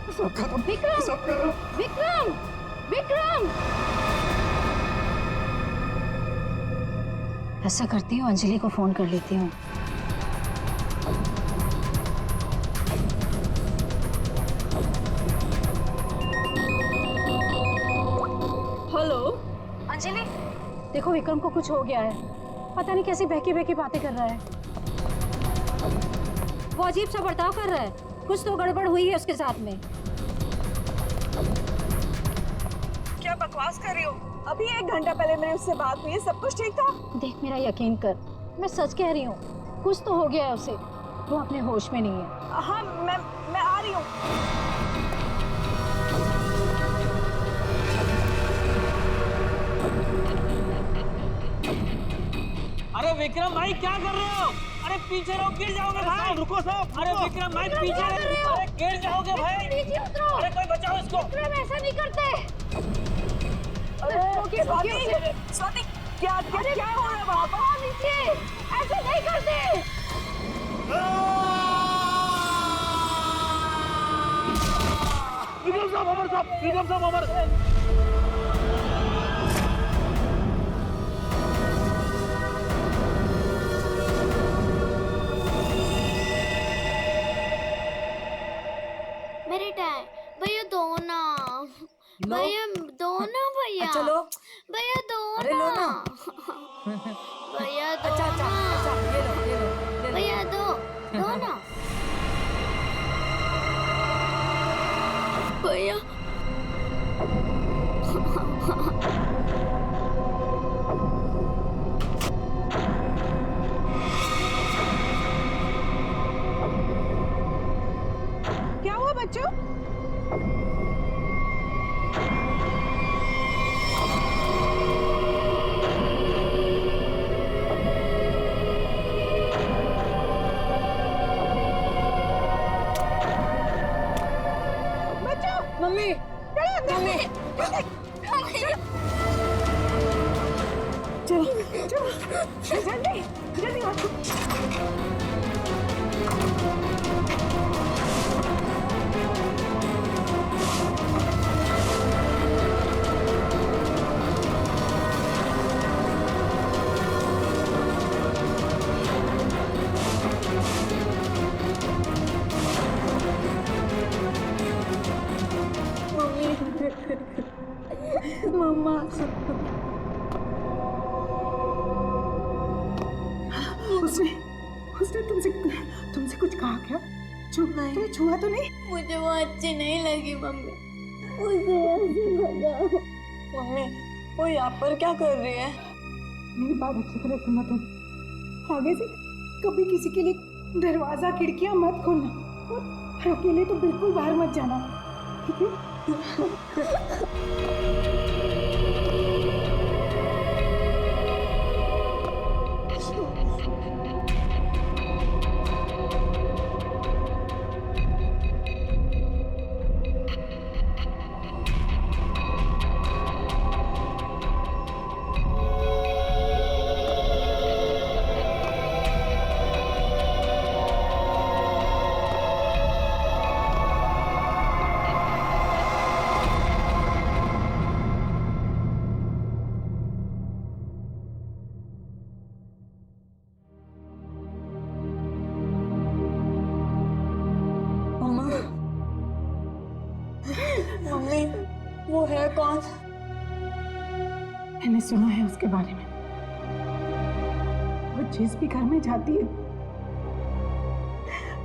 सब खत्म। विक्रम, सब खत्म। विक्रम, विक्रम! ऐसा करती हूँ, अंजलि को फोन कर लेती हूँ। हेलो अंजलि, देखो विक्रम को कुछ हो गया है। पता नहीं कैसी बहकी बहकी बातें कर रहा है। वो अजीब सा बर्ताव कर रहा है। कुछ तो गड़बड़ हुई है उसके साथ में। क्या बकवास कर रही हो? अभी 1 घंटा पहले मेरी उससे बात हुई है, सब कुछ ठीक था। देख मेरा यकीन कर, मैं सच कह रही हूँ। कुछ तो हो गया है उसे, वो अपने होश में नहीं है। हाँ मैं आ रही हूँ। अरे विक्रम भाई क्या कर रहे हो? अरे पीछे रहो, गिर जाओगे भाई। रुको साहब। अरे विक्रम भाई पीछे रहो, अरे गिर जाओगे भाई। नीचे उतरो। अरे कोई बचाओ इसको। विक्रम ऐसा नहीं करते। अरे स्वाति क्या हो रहा है वहाँ पर? नीचे ऐसे नहीं करते। विक्रम साहब, अमर साहब, विक्रम साहब, अमर। मेरे टाइम भैया दो ना, भैया दो ना, भैया चलो भैया दो अरे लो ना। भैया दो अच्छा ना, ये लो भैया दो ना भैया। क्या हुआ बच्चों? मम्मी मम्मी चलो चलो जल्दी जल्दी मम्मा उसने तुमसे कुछ कहा क्या? तुम्हें छुआ तो नहीं? मुझे वो अच्छी नहीं लगी मम्मी, मुझे ऐसे भगाओ। मम्मी वो यहाँ पर क्या कर रही है? मेरी बात अच्छी तरह सुनो तुम। आगे से कभी किसी के लिए दरवाजा खिड़कियां मत खोलना और अकेले तो बिल्कुल बाहर मत जाना, ठीक है? मम्मी वो है कौन? मैंने सुना है उसके बारे में। वो जिस भी घर में जाती है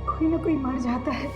कोई ना कोई मर जाता है।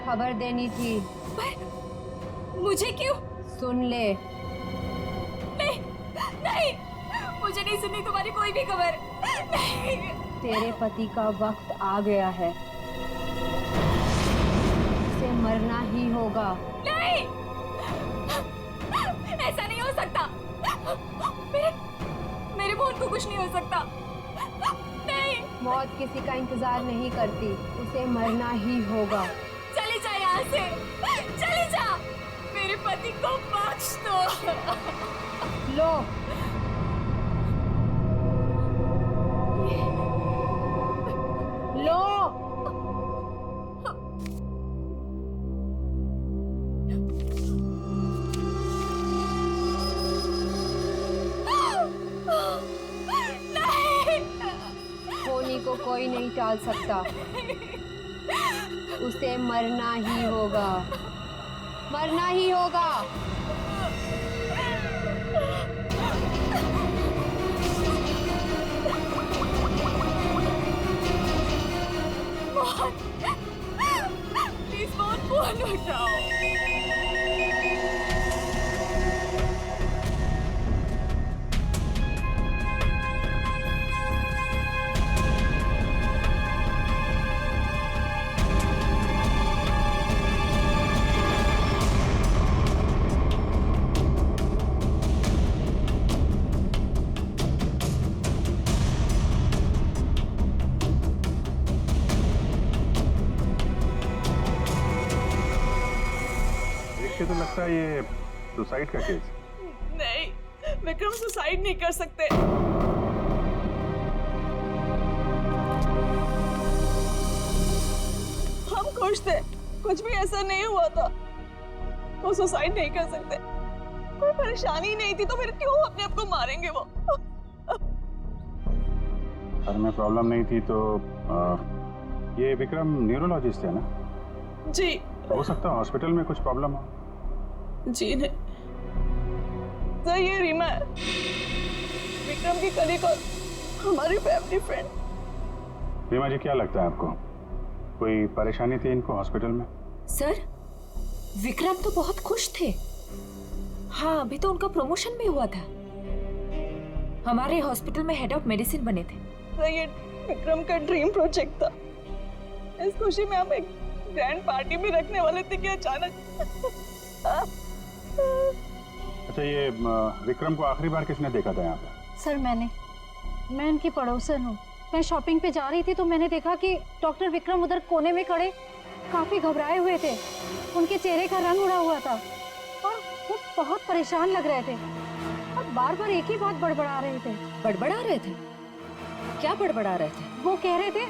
खबर देनी थी। मुझे क्यों? सुन ले। नहीं नहीं, मुझे नहीं सुननी तुम्हारी कोई भी खबर। नहीं। तेरे पति का वक्त आ गया है, उसे मरना ही होगा। नहीं, ऐसा नहीं हो सकता। मेरे मौत को कुछ नहीं हो सकता। नहीं, मौत किसी का इंतजार नहीं करती, उसे मरना ही होगा। चली जा यहाँ से, चली जा। मेरे पति को बख्श दो। लो। लो। नहीं। होनी को कोई नहीं टाल सकता, उसे मरना ही होगा, मरना ही होगा। प्लीज फोन फोन उठाओ। तो लगता है ये सुसाइड का केस। नहीं, विक्रम सुसाइड नहीं कर सकते। हम खुश थे, कुछ भी ऐसा नहीं हुआ था। वो सुसाइड नहीं कर सकते, कोई परेशानी नहीं थी तो फिर क्यों अपने आप को मारेंगे वो? घर में प्रॉब्लम नहीं थी तो ये विक्रम न्यूरोलॉजिस्ट है ना? जी। हो सकता है हॉस्पिटल में कुछ प्रॉब्लम हो। जी नहीं, सर ये रीमा है, विक्रम की कलीग और हमारी फैमिली फ्रेंड। रीमा जी, क्या लगता है आपको कोई परेशानी थी इनको हॉस्पिटल में? सर विक्रम तो बहुत खुश थे। हाँ, अभी तो उनका प्रमोशन भी हुआ था, हमारे हॉस्पिटल में हेड ऑफ मेडिसिन बने थे। सर ये विक्रम का ड्रीम प्रोजेक्ट था। इस खुशी में हम एक ग्रैंड पार्टी भी रखने वाले थे कि अचानक। अच्छा, ये विक्रम को आखिरी बार किसने देखा था यहाँ पे? सर मैं इनकी पड़ोसन हूँ। मैं शॉपिंग पे जा रही थी तो मैंने देखा कि डॉक्टर विक्रम उधर कोने में खड़े काफी घबराए हुए थे। उनके चेहरे का रंग उड़ा हुआ था और वो बहुत परेशान लग रहे थे और बार बार एक ही बात बड़बड़ा रहे थे। बड़बड़ा रहे थे? क्या बड़बड़ा रहे थे? वो कह रहे थे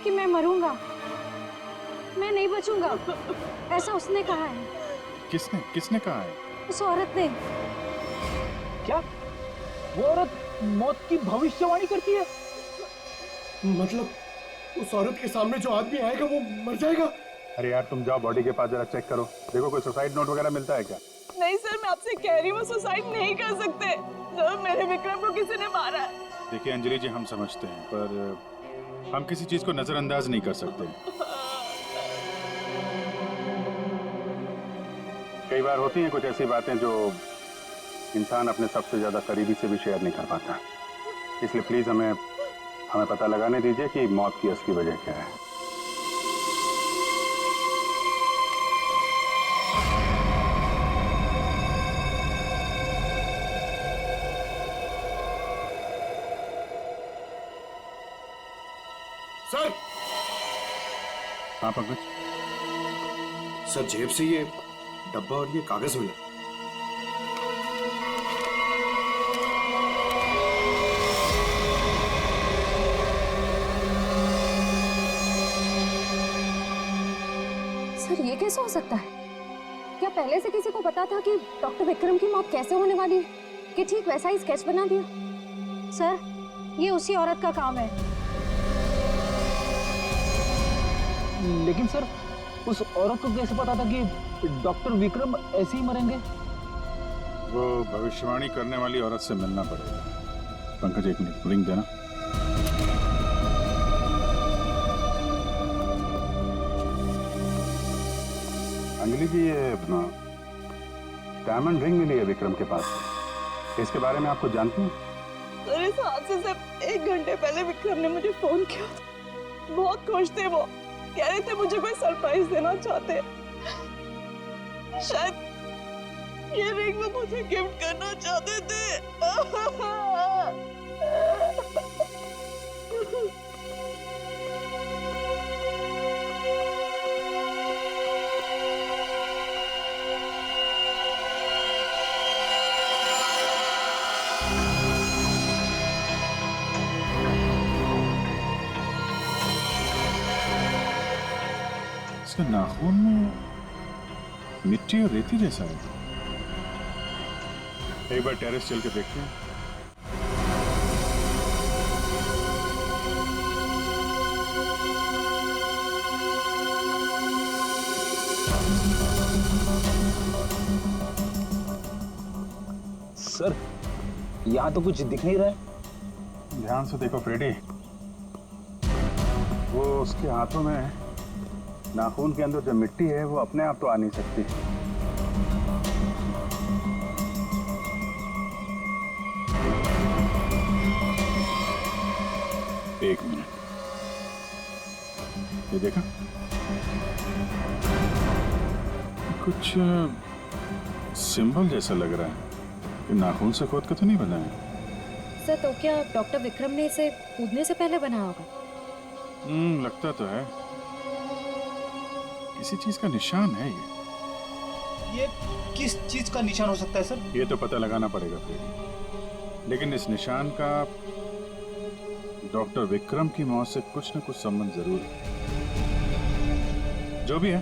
कि मैं मरूंगा, मैं नहीं बचूंगा, ऐसा उसने कहा है। किसने कहा है? उस औरत ने। क्या वो औरत मौत की भविष्यवाणी करती है? मतलब उस औरत के सामने जो आदमी आएगा वो मर जाएगा? अरे यार, तुम जाओ बॉडी के पास जरा चेक करो, देखो कोई सुसाइड नोट वगैरह मिलता है क्या? नहीं सर, मैं आपसे कह रही हूँ वो सुसाइड नहीं कर सकते। सर मेरे विक्रम को किसी ने मारा है। देखिए अंजलि जी, हम समझते हैं पर हम किसी चीज को नजरअंदाज नहीं कर सकते। कई बार होती हैं कुछ ऐसी बातें जो इंसान अपने सबसे ज्यादा करीबी से भी शेयर नहीं कर पाता, इसलिए प्लीज हमें पता लगाने दीजिए कि मौत की असली वजह क्या है। सर! हाँ पंकज? सर, जेब से ये डब्बा और ये कागज मिला। सर ये कैसे हो सकता है? क्या पहले से किसी को पता था कि डॉक्टर विक्रम की मौत कैसे होने वाली है कि ठीक वैसा ही स्केच बना दिया? सर ये उसी औरत का काम है। लेकिन सर उस औरत को कैसे पता था कि डॉक्टर विक्रम ऐसे ही मरेंगे? वो भविष्यवाणी करने वाली औरत से मिलना पड़ेगा। पंकज एक मिनट, रिंग देना। अंजलि जी, ये डायमंड रिंग मिली है विक्रम के पास, इसके बारे में आपको जानती हैं? सर इस हादसे से 1 घंटे पहले विक्रम ने मुझे फोन किया था। बहुत खुश थे वो, कह रहे थे मुझे कोई सरप्राइज देना चाहते। शायद ये रिंग वो मुझे गिफ्ट करना चाहते थे। इसके नाखून में मिट्टी और रेती जैसा है। एक बार टेरेस चल के देखते हैं। सर यहाँ तो कुछ दिख नहीं रहा है। ध्यान से देखो फ्रेडी, वो उसके हाथों में नाखून के अंदर जो मिट्टी है वो अपने आप तो आ नहीं सकती। एक मिनट, ये देखा? कुछ सिंबल जैसा लग रहा है कि नाखून से खोद के तो नहीं बना है। सर तो क्या डॉक्टर विक्रम ने इसे कूदने से पहले बनाया होगा? लगता तो है, किसी चीज का निशान है ये किस चीज का निशान हो सकता है सर? ये तो पता लगाना पड़ेगा फिर, लेकिन इस निशान का डॉक्टर विक्रम की मौत से कुछ न कुछ संबंध जरूर है। जो भी है,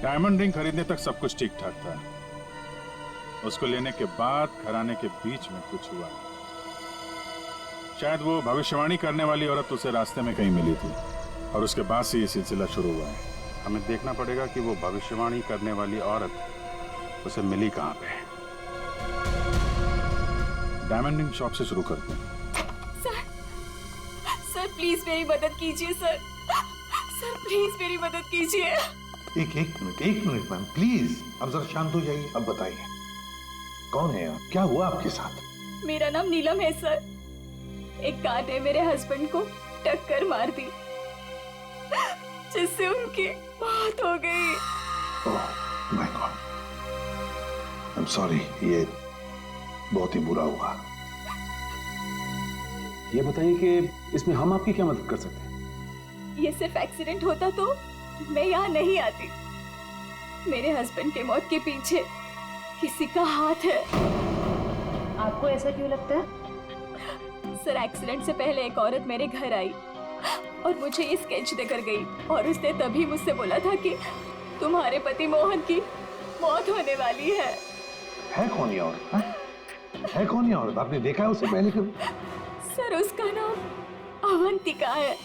डायमंड रिंग खरीदने तक सब कुछ ठीक ठाक था। उसको लेने के बाद घराने के बीच में कुछ हुआ। शायद वो भविष्यवाणी करने वाली औरत उसे रास्ते में कहीं मिली थी और उसके बाद से ये सिलसिला शुरू हुआ है। हमें देखना पड़ेगा कि वो भविष्यवाणी करने वाली औरत उसे मिली कहाँ पे। डायमंडिंग शॉप से शुरू करते हैं। सर प्लीज मेरी मदद कीजिए सर। सर प्लीज मेरी मदद कीजिए। एक मिनट मैम प्लीज, अब जरा शांत हो जाइए। अब बताइए कौन है आप, क्या हुआ आपके साथ? मेरा नाम नीलम है सर। एक कार ने मेरे हस्बैंड को टक्कर मार दी जिससे उनकी मौत हो गई। My God, I am sorry, ये बहुत ही बुरा हुआ। ये बताइए कि इसमें हम आपकी क्या मदद कर सकते हैं? ये सिर्फ एक्सीडेंट होता तो मैं यहाँ नहीं आती। मेरे हस्बैंड के मौत के पीछे किसी का हाथ है। आपको ऐसा क्यों लगता है? सर एक्सीडेंट से पहले एक औरत मेरे घर आई और मुझे ये स्केच देकर गई और उसने तभी मुझसे बोला था कि तुम्हारे पति मोहन की मौत होने वाली है। कौन ये औरत? है कौन ये औरत? आपने देखा है उसे पहले कभी? सर उसका नाम अवंतिका है।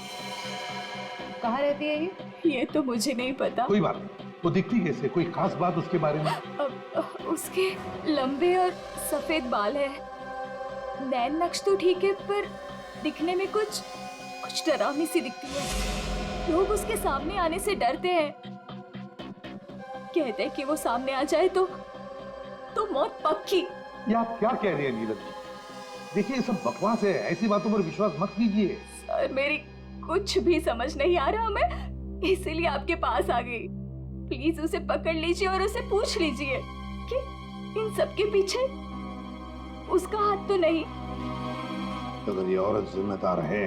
कहाँ रहती है ये तो मुझे नहीं पता। कोई बात नहीं, वो दिखती कैसे? कोई खास बात उसके बारे में? उसके लंबे और सफेद बाल है। नैन नक्श तो ठीक है पर दिखने में कुछ डरावनी सी दिखती है। लोग उसके सामने आने से डरते हैं। कहते हैं कि वो सामने आ जाए तो मौत पक्की। ये आप क्या कह रहे हैं नीलम? देखिए ये सब बकवास है, ऐसी बातों पर विश्वास मत कीजिए। सर मेरी कुछ भी समझ नहीं आ रहा, मैं इसीलिए आपके पास आ गई। प्लीज उसे पकड़ लीजिए और उसे पूछ लीजिए कि इन सब के पीछे उसका हाथ तो नहीं। अगर ये औरत जिम्मेदार है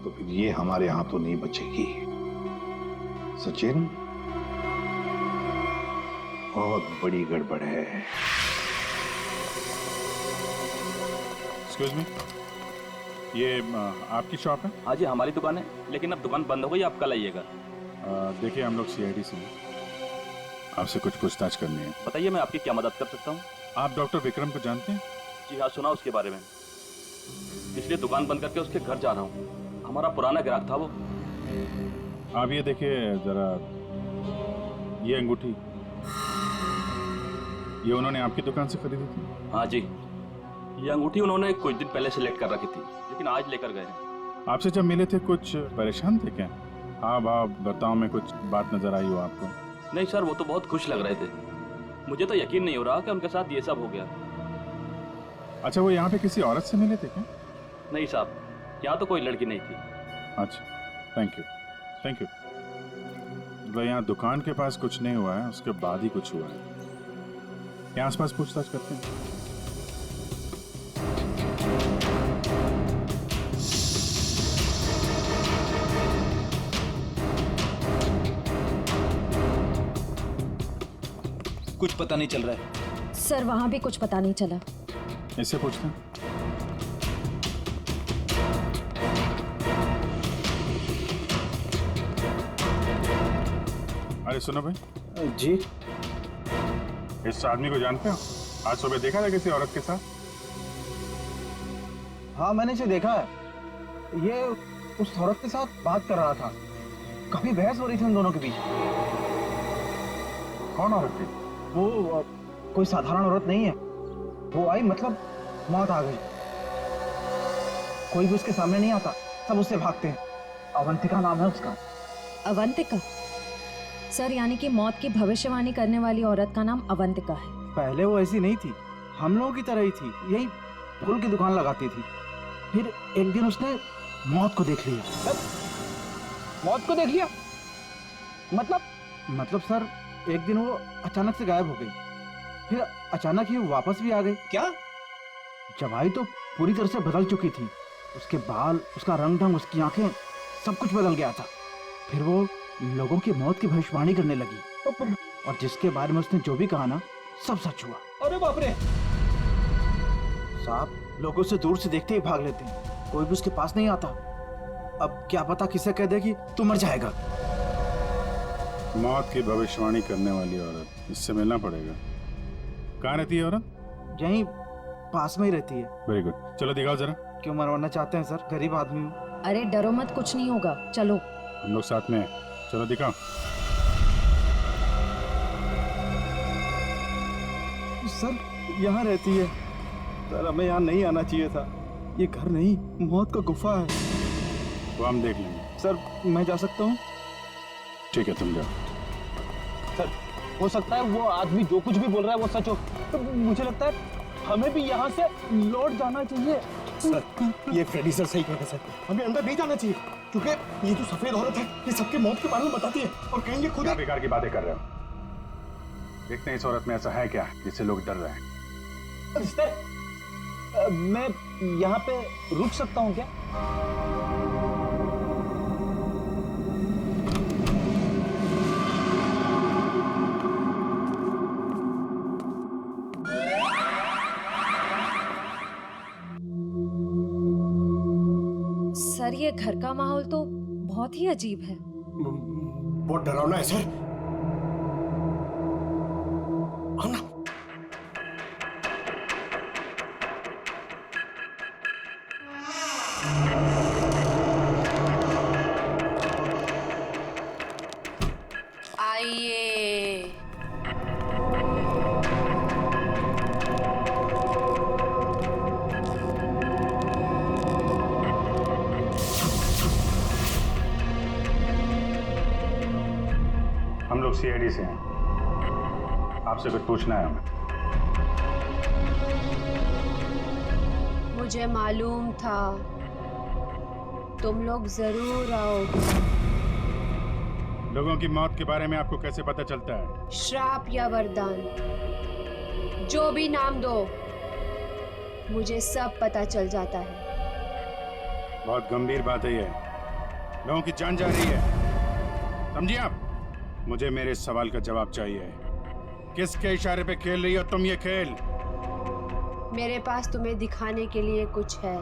तो फिर ये हमारे हाथों नहीं बचेगी। सचिन, बहुत बड़ी गड़बड़ है। एक्सक्यूज मी, ये आपकी शॉप है? हाँ जी हमारी दुकान है, लेकिन अब दुकान बंद हो गई, आप कल आइएगा। देखिए हम लोग सीआईडी से हैं, आपसे कुछ पूछताछ करनी है। बताइए मैं आपकी क्या मदद कर सकता हूँ? आप डॉक्टर विक्रम को जानते हैं? जी हाँ, सुना उसके बारे में, इसलिए दुकान बंद करके उसके घर जा रहा हूँ। हमारा पुराना ग्राहक था वो। आप ये देखिए जरा, ये अंगूठी ये उन्होंने आपकी दुकान से खरीदी थी? हाँ जी, ये अंगूठी उन्होंने कुछ दिन पहले सेलेक्ट कर रखी थी, लेकिन आज लेकर गए हैं। आपसे जब मिले थे कुछ परेशान थे क्या? हाँ भाव बर्ताव में कुछ बात नजर आई हो आपको? नहीं सर, वो तो बहुत खुश लग रहे थे। मुझे तो यकीन नहीं हो रहा कि उनके साथ ये सब हो गया। अच्छा, वो यहाँ पे किसी औरत से मिले थे क्या? नहीं साहब, यहाँ तो कोई लड़की नहीं थी। अच्छा, थैंक यू। तो यहाँ दुकान के पास कुछ नहीं हुआ है, उसके बाद ही कुछ हुआ है। यहाँ आसपास पूछताछ करते हैं। कुछ पता नहीं चल रहा है सर। वहां भी कुछ पता नहीं चला। इससे पूछते हैं। अरे सुनो भाई। जी। इस आदमी को जानते हो? आज सुबह देखा था किसी औरत के साथ? हाँ मैंने इसे देखा है। ये उस औरत के साथ बात कर रहा था, काफी बहस हो रही थी उन दोनों के बीच। कौन औरत थी? वो कोई साधारण औरत नहीं है। वो आई मतलब मौत आ गई। कोई भी उसके सामने नहीं आता, सब उससे भागते हैं। अवंतिका नाम है उसका। अवंतिका? सर यानी कि मौत की भविष्यवाणी करने वाली औरत का नाम अवंतिका है। पहले वो ऐसी नहीं थी, हम लोगों की तरह ही थी, यही फूल की दुकान लगाती थी। फिर एक दिन उसने मौत को देख लिया। मौत को देख लिया? मतलब सर एक दिन वो अचानक से गायब हो गई, फिर अचानक ही वापस भी आ गई। क्या? जब आई तो पूरी तरह से बदल चुकी थी। उसके बाल, उसका रंग ढंग, उसकी आंखें, सब कुछ बदल गया था। फिर वो लोगों की मौत की भविष्यवाणी करने लगी और जिसके बारे में उसने जो भी कहा ना, सब सच हुआ। अरे बाप रे! साहब लोगों से दूर से देखते ही भाग लेते हैं, कोई भी उसके पास नहीं आता। अब क्या पता किसे कह दे कि तू मर जाएगा। मौत की भविष्यवाणी करने वाली औरत, इससे मिलना पड़ेगा। कहाँ रहती है औरत? यहीं पास में ही रहती है। वेरी गुड, चलो दिखाओ जरा। क्यों मरवाना चाहते हैं सर? गरीब आदमी हूँ। अरे डरो मत, कुछ नहीं होगा, चलो। हम लोग साथ में हैं, चलो दिखाओ। सर यहाँ रहती है। सर हमें यहाँ नहीं आना चाहिए था। ये घर नहीं, मौत का गुफा है। वो हम देख लेंगे। सर मैं जा सकता हूँ? ठीक है, तुम जाओ। सर हो सकता है वो आदमी जो कुछ भी बोल रहा है वो सच हो, तो मुझे लगता है हमें भी यहाँ से लौट जाना चाहिए। सर ये फ्रेडी सर सही कहते हैं सर, हमें अंदर नहीं जाना चाहिए क्योंकि ये जो सफेद औरत है ये सबके मौत के बारे में बताती है और कहेंगे खुद। क्या बेकार की बातें कर रहे हो? देखते हैं इस औरत में ऐसा है क्या जिससे लोग डर रहे हैं। सर मैं यहाँ पे रुक सकता हूँ क्या? सर ये घर का माहौल तो बहुत ही अजीब है। बहुत डरावना है सर। आओ ना। आइए। हम लोग सीआईडी से हैं, आपसे कुछ पूछना है हमें। मुझे मालूम था तुम लोग जरूर आओगे। लोगों की मौत के बारे में आपको कैसे पता चलता है? श्राप या वरदान, जो भी नाम दो, मुझे सब पता चल जाता है। बहुत गंभीर बात है ये, लोगों की जान जा रही है, समझिए आप? मुझे मेरे इस सवाल का जवाब चाहिए। किसके इशारे पे खेल रही हो तुम ये खेल? मेरे पास तुम्हें दिखाने के लिए कुछ है।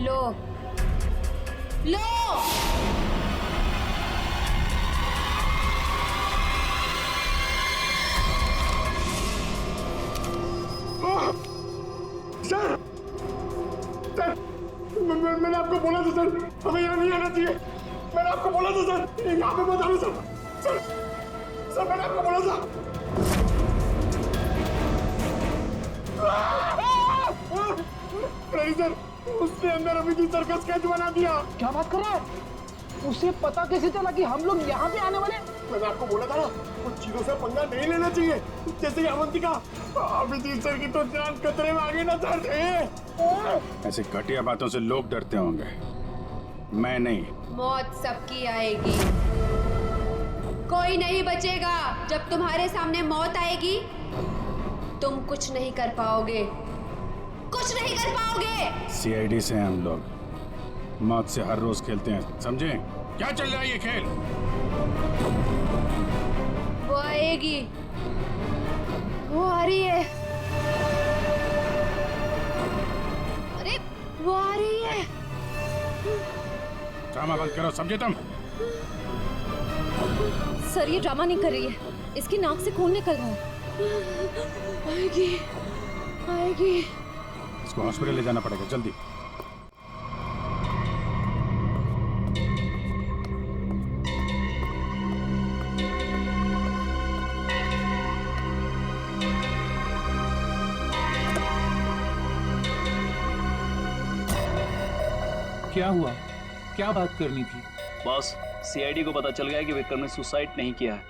लो लो। सर सर मैंने आपको बोला था सर, हमें यहाँ नहीं आना चाहिए। मैंने आपको बोला था सर, यहाँ पे मत आना सर। सर सर मैंने आपको बोला था। फ्रेडी सर, उसने अंदर अभी की सर्कस स्केच बना दिया। क्या बात कर रहा है? उसे पता कैसे चला कि हम लोग यहाँ पे आने वाले? मैंने आपको बोला था ना, कुछ चीजों से पंगा नहीं लेना चाहिए, जैसे अवंतिका। अभिजीत सर की तो जान खतरे में आ गई ना सर। ऐसे घटिया बातों से लोग डरते होंगे, मैं नहीं। मौत सबकी आएगी, कोई नहीं बचेगा। जब तुम्हारे सामने मौत आएगी तुम कुछ नहीं कर पाओगे, कुछ नहीं कर पाओगे। सीआईडी से हैं हम लोग, मौत से हर रोज खेलते हैं, समझे? क्या चल रहा है ये खेल? वो आएगी, वो आ रही है। अरे वो आ रही है। ड्रामा बंद करो, समझे तुम? सर ये ड्रामा नहीं कर रही है, इसकी नाक से खून निकल रहा है। आएगी आएगी। इसको हॉस्पिटल ले जाना पड़ेगा, जल्दी। क्या हुआ? क्या बात करनी थी? बॉस, सीआईडी को पता चल गया कि विक्रम ने सुसाइड नहीं किया है।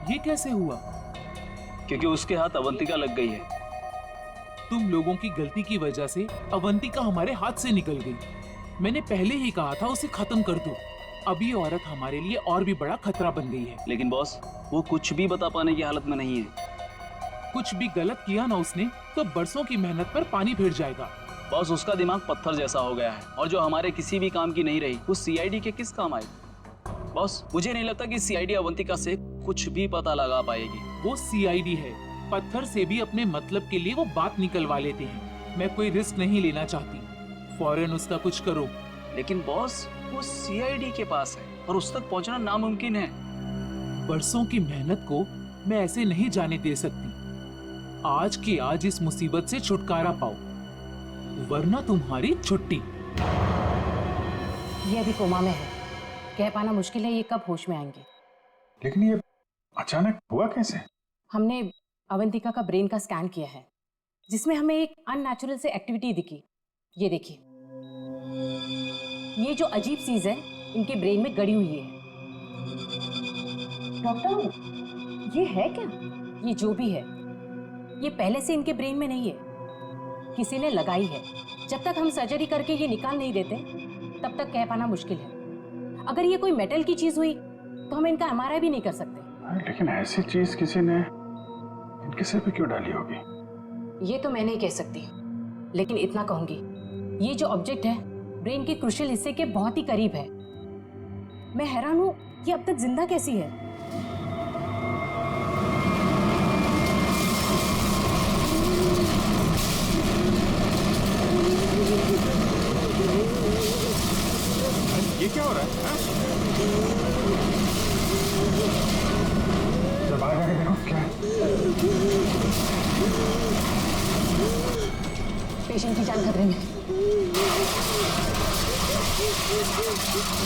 ये कैसे हुआ? क्योंकि उसके हाथ अवंतिका लग गई है। तुम लोगों की गलती की वजह से अवंतिका हमारे हाथ से निकल गई। मैंने पहले ही कहा था उसे खत्म कर दो। अब ये औरत हमारे लिए और भी बड़ा खतरा बन गई है। लेकिन बॉस, वो कुछ भी बता पाने की हालत में नहीं है। कुछ भी गलत किया ना उसने तो बरसों की मेहनत पर पानी फिर जाएगा। बॉस, उसका दिमाग पत्थर जैसा हो गया है और जो हमारे किसी भी काम की नहीं रही वो सीआईडी के किस काम आई? बॉस, मुझे नहीं लगता कि सीआईडी अवंतिका से कुछ भी पता लगा पाएगी। वो सीआईडी है, पत्थर से भी अपने मतलब के लिए वो बात निकलवा लेते हैं। मैं कोई रिस्क नहीं लेना चाहती, फौरन उसका कुछ करो। लेकिन बॉस, वो सीआईडी के पास है और उस तक पहुंचना नामुमकिन है। बरसों की मेहनत को मैं ऐसे नहीं जाने दे सकती। आज की आज इस मुसीबत से छुटकारा पाओ, वरना तुम्हारी छुट्टी। ये अभी कोमा में है, कह पाना मुश्किल है ये कब होश में आएंगे। लेकिन ये अचानक हुआ कैसे? हमने अवंतिका का ब्रेन का स्कैन किया है जिसमें हमें एक अननेचुरल से एक्टिविटी दिखी। ये देखिए, ये जो अजीब चीज है इनके ब्रेन में गड़ी हुई है। डॉक्टर ये है क्या? ये जो भी है ये पहले से इनके ब्रेन में नहीं है, किसी ने लगाई है। जब तक हम सर्जरी करके ये निकाल नहीं देते तब तक कह पाना मुश्किल है। अगर ये कोई मेटल की चीज हुई तो हम इनका एमआरआई भी नहीं कर सकते। लेकिन ऐसी चीज किसी ने इनके सिर पे क्यों डाली होगी? ये तो मैं नहीं कह सकती, लेकिन इतना कहूंगी ये जो ऑब्जेक्ट है ब्रेन के क्रूशियल हिस्से के बहुत ही करीब है। मैं हैरान हूं ये अब तक जिंदा कैसी है। ये क्या हो रहा है? जब आ गए देखो क्या है? पेशेंट की जान खतरे में।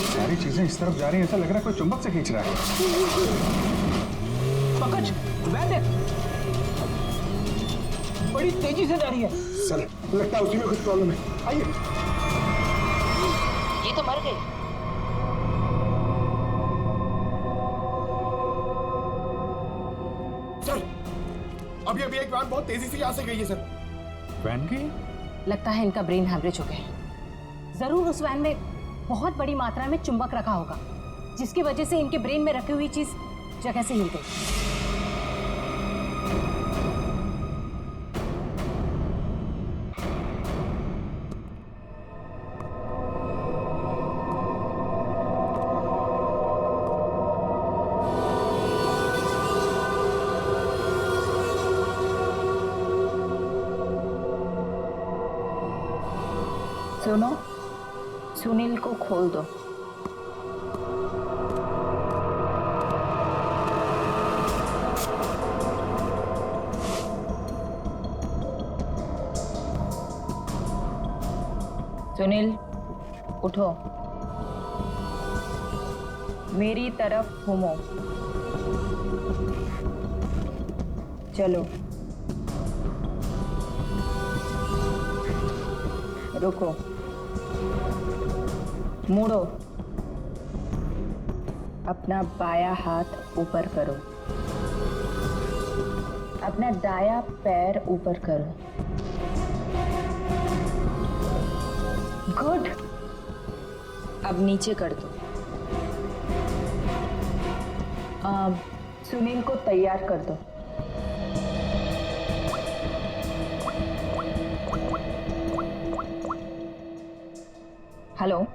सारी चीजें इस तरफ जा रही हैं, ऐसा लग रहा है कोई चुंबक से खींच रहा है। पंकज, वैन देख, बड़ी तेजी से जा रही है। सर लगता है उसी में कुछ प्रॉब्लम है। आइए। ये तो मर गई। सर अभी अभी एक वैन बहुत तेजी से यहाँ से गई है सर। वैन गई? लगता है इनका ब्रेन हैमरेज हो गया है। जरूर उस वैन में बहुत बड़ी मात्रा में चुंबक रखा होगा जिसकी वजह से इनके ब्रेन में रखी हुई चीज जगह से हिल गई। सुनो, सुनील को खोल दो। सुनील उठो, मेरी तरफ घूमो। चलो रुको, मुड़ो, अपना बायां हाथ ऊपर करो, अपना दायां पैर ऊपर करो। गुड, अब नीचे कर दो। सुनील को तैयार कर दो। हेलो,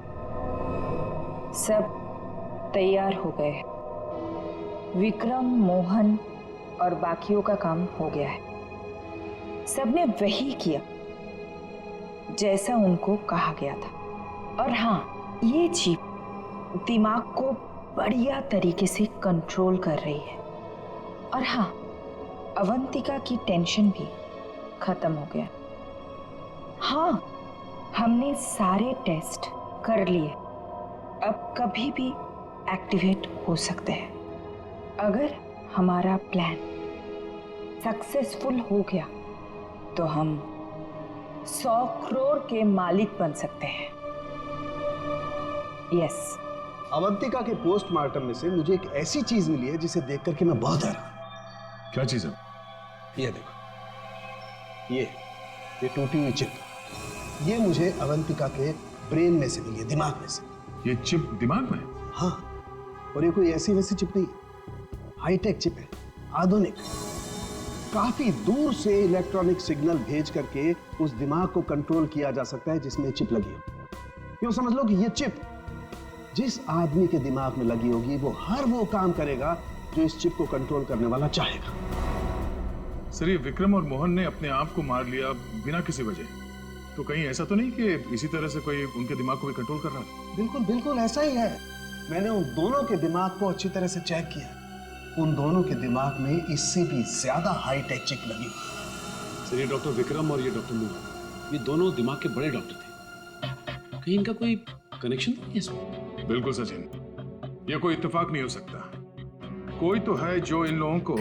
सब तैयार हो गए। विक्रम, मोहन और बाकियों का काम हो गया है। सबने वही किया जैसा उनको कहा गया था। और हाँ, ये चिप दिमाग को बढ़िया तरीके से कंट्रोल कर रही है। और हाँ, अवंतिका की टेंशन भी खत्म हो गया। हाँ, हमने सारे टेस्ट कर लिए, अब कभी भी एक्टिवेट हो सकते हैं। अगर हमारा प्लान सक्सेसफुल हो गया तो हम 100 करोड़ के मालिक बन सकते हैं। यस। अवंतिका के पोस्टमार्टम में से मुझे एक ऐसी चीज मिली है जिसे देख करके मैं बहुत हैरान। क्या चीज है? ये देखो, ये टूटी हुई चिप, ये मुझे अवंतिका के ब्रेन में से मिली है, दिमाग में से। ये चिप दिमाग में? हाँ, और ये कोई ऐसी वैसी चिप नहीं, हाईटेक चिप है, आधुनिक। काफी दूर से इलेक्ट्रॉनिक सिग्नल भेज करके उस दिमाग को कंट्रोल किया जा सकता है जिसमें चिप लगी हो। यूं समझ लो कि ये चिप जिस आदमी के दिमाग में लगी होगी वो हर वो काम करेगा जो इस चिप को कंट्रोल करने वाला चाहेगा। सर, ये विक्रम और मोहन ने अपने आप को मार लिया बिना किसी वजह, तो कहीं ऐसा तो नहीं कि इसी तरह से कोई उनके दिमाग को भी कंट्रोल कर रहा था? बिल्कुल बिल्कुल ऐसा ही है। मैंने उन दोनों के दिमाग को अच्छी तरह से चेक किया। उन दोनों के दिमाग में इससे भी ज्यादा हाईटेक चिप लगी। सर, ये डॉक्टर विक्रम और ये डॉक्टर मोहन, ये दोनों दिमाग के बड़े डॉक्टर थे। कहीं इनका कोई कनेक्शन नहीं है इसमें? बिल्कुल सचिन, ये कोई इत्तेफाक नहीं हो सकता। कोई तो है जो इन लोगों को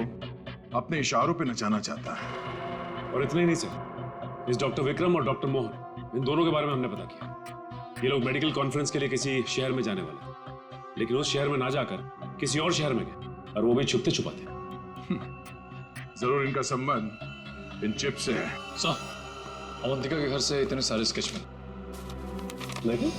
अपने इशारों पे नचाना चाहता है। और इतना ही नहीं सर, इस डॉक्टर विक्रम और डॉक्टर मोहन, इन दोनों के बारे में हमने पता किया। ये लोग मेडिकल कॉन्फ्रेंस के लिए किसी शहर में जाने वाले, लेकिन उस शहर में ना जाकर किसी और शहर में गए, और वो भी छुपते छुपाते। जरूर इनका संबंध इन चिप से है। सर, अवंतिका के घर से इतने सारे स्केच नहीं?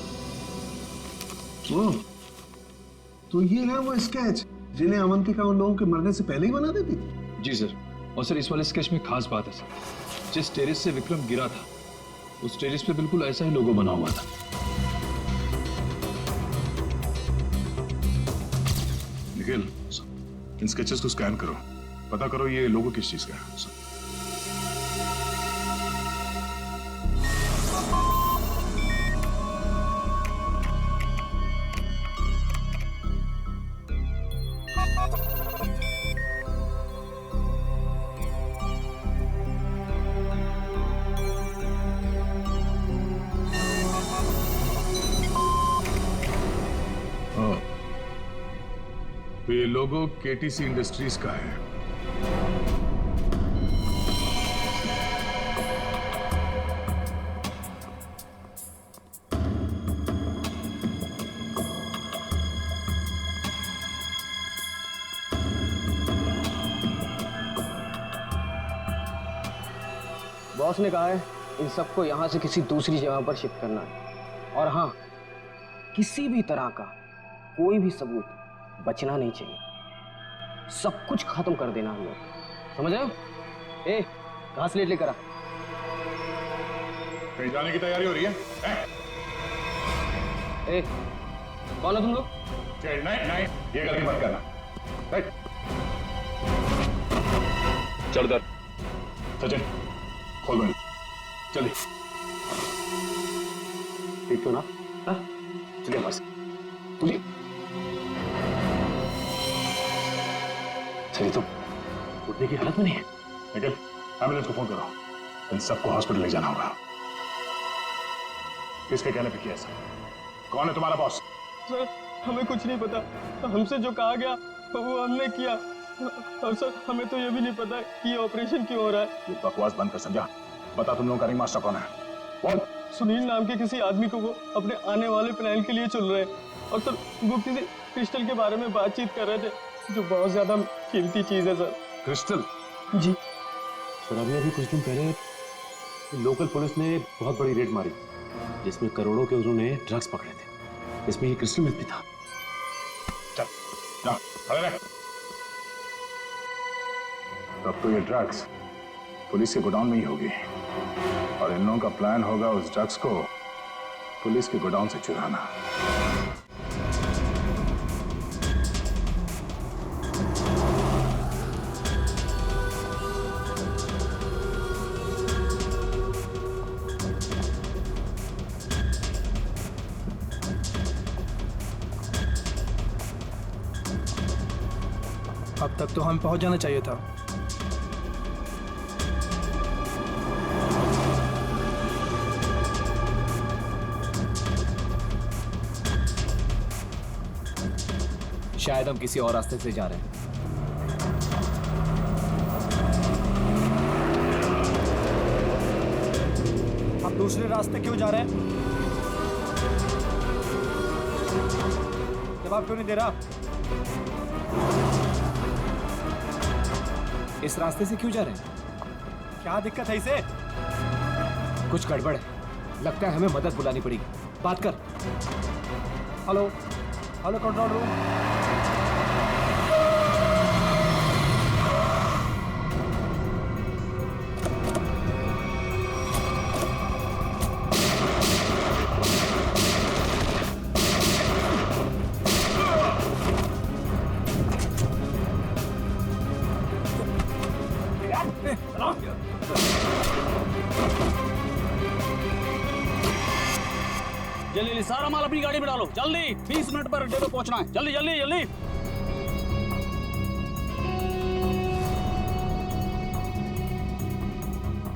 तो ये है वो स्केच जिन्हें अवंतिका उन लोगों के मरने से पहले ही बना देती थी? जी सर। और सर, इस वाले स्केच में खास बात है सर, जिस टेरेस से विक्रम गिरा था उस टेरेस पे बिल्कुल ऐसा ही लोगो बना हुआ था। निखिल, इन स्केचेस को स्कैन करो, पता करो ये लोगो किस चीज का है। तो ये लोगो केटीसी इंडस्ट्रीज का है। बॉस ने कहा है इन सबको यहां से किसी दूसरी जगह पर शिफ्ट करना है, और हाँ, किसी भी तरह का कोई भी सबूत बचना नहीं चाहिए। सब कुछ खत्म कर देना हम लोग, समझ रहे हो? ए, घास लेकर आ। कहीं जाने की तैयारी हो रही है? ए, कौन है तुम लोग? नहीं, ये गलती मत करना। चल दर सचिन, खोल दो जल्दी। ठीक तो ना? चलिए बस, चलिए। सही तो उठने की हालत में नहीं है। निखिल, एम्बुलेंस को फोन करो, इन सबको हॉस्पिटल ले जाना होगा। किसके कहने पे किया सर? कौन है तुम्हारा बॉस? सर, हमें कुछ नहीं पता, हमसे जो कहा गया वो हमने किया, और सर हमें तो ये भी नहीं पता कि ये ऑपरेशन क्यों हो रहा है। ये बकवास बंद कर संजय, बता तुम लोगों का रिंग मास्टर कौन है? कौन? सुनील नाम के किसी आदमी को वो अपने आने वाले प्लान के लिए चुन रहे हैं, और सर वो किसी क्रिस्टल के बारे में बातचीत कर रहे थे, जो बहुत ज्यादा कीमती चीज है सर। क्रिस्टल? जी सर, अभी कुछ दिन पहले लोकल पुलिस ने बहुत बड़ी रेड मारी, जिसमें करोड़ों के उन्होंने ड्रग्स पकड़े थे। इसमें ये क्रिस्टल भी था। चल, जा, खड़े रह। तब तो ये ड्रग्स पुलिस के गोडाउन में ही होगी, और इन लोगों का प्लान होगा उस ड्रग्स को पुलिस के गोडाउन से चुराना। अब तक तो हम पहुंच जाना चाहिए था। शायद हम किसी और रास्ते से जा रहे हैं। हम दूसरे रास्ते क्यों जा रहे हैं? जवाब क्यों नहीं दे रहा? इस रास्ते से क्यों जा रहे हैं? क्या दिक्कत है इसे? कुछ गड़बड़ है, लगता है हमें मदद बुलानी पड़ेगी। बात कर। Hello, hello control room. जल्दी सारा माल अपनी गाड़ी में डालो, जल्दी 20 मिनट पर अड्डे पे पहुंचना है। जल्दी जल्दी जल्दी।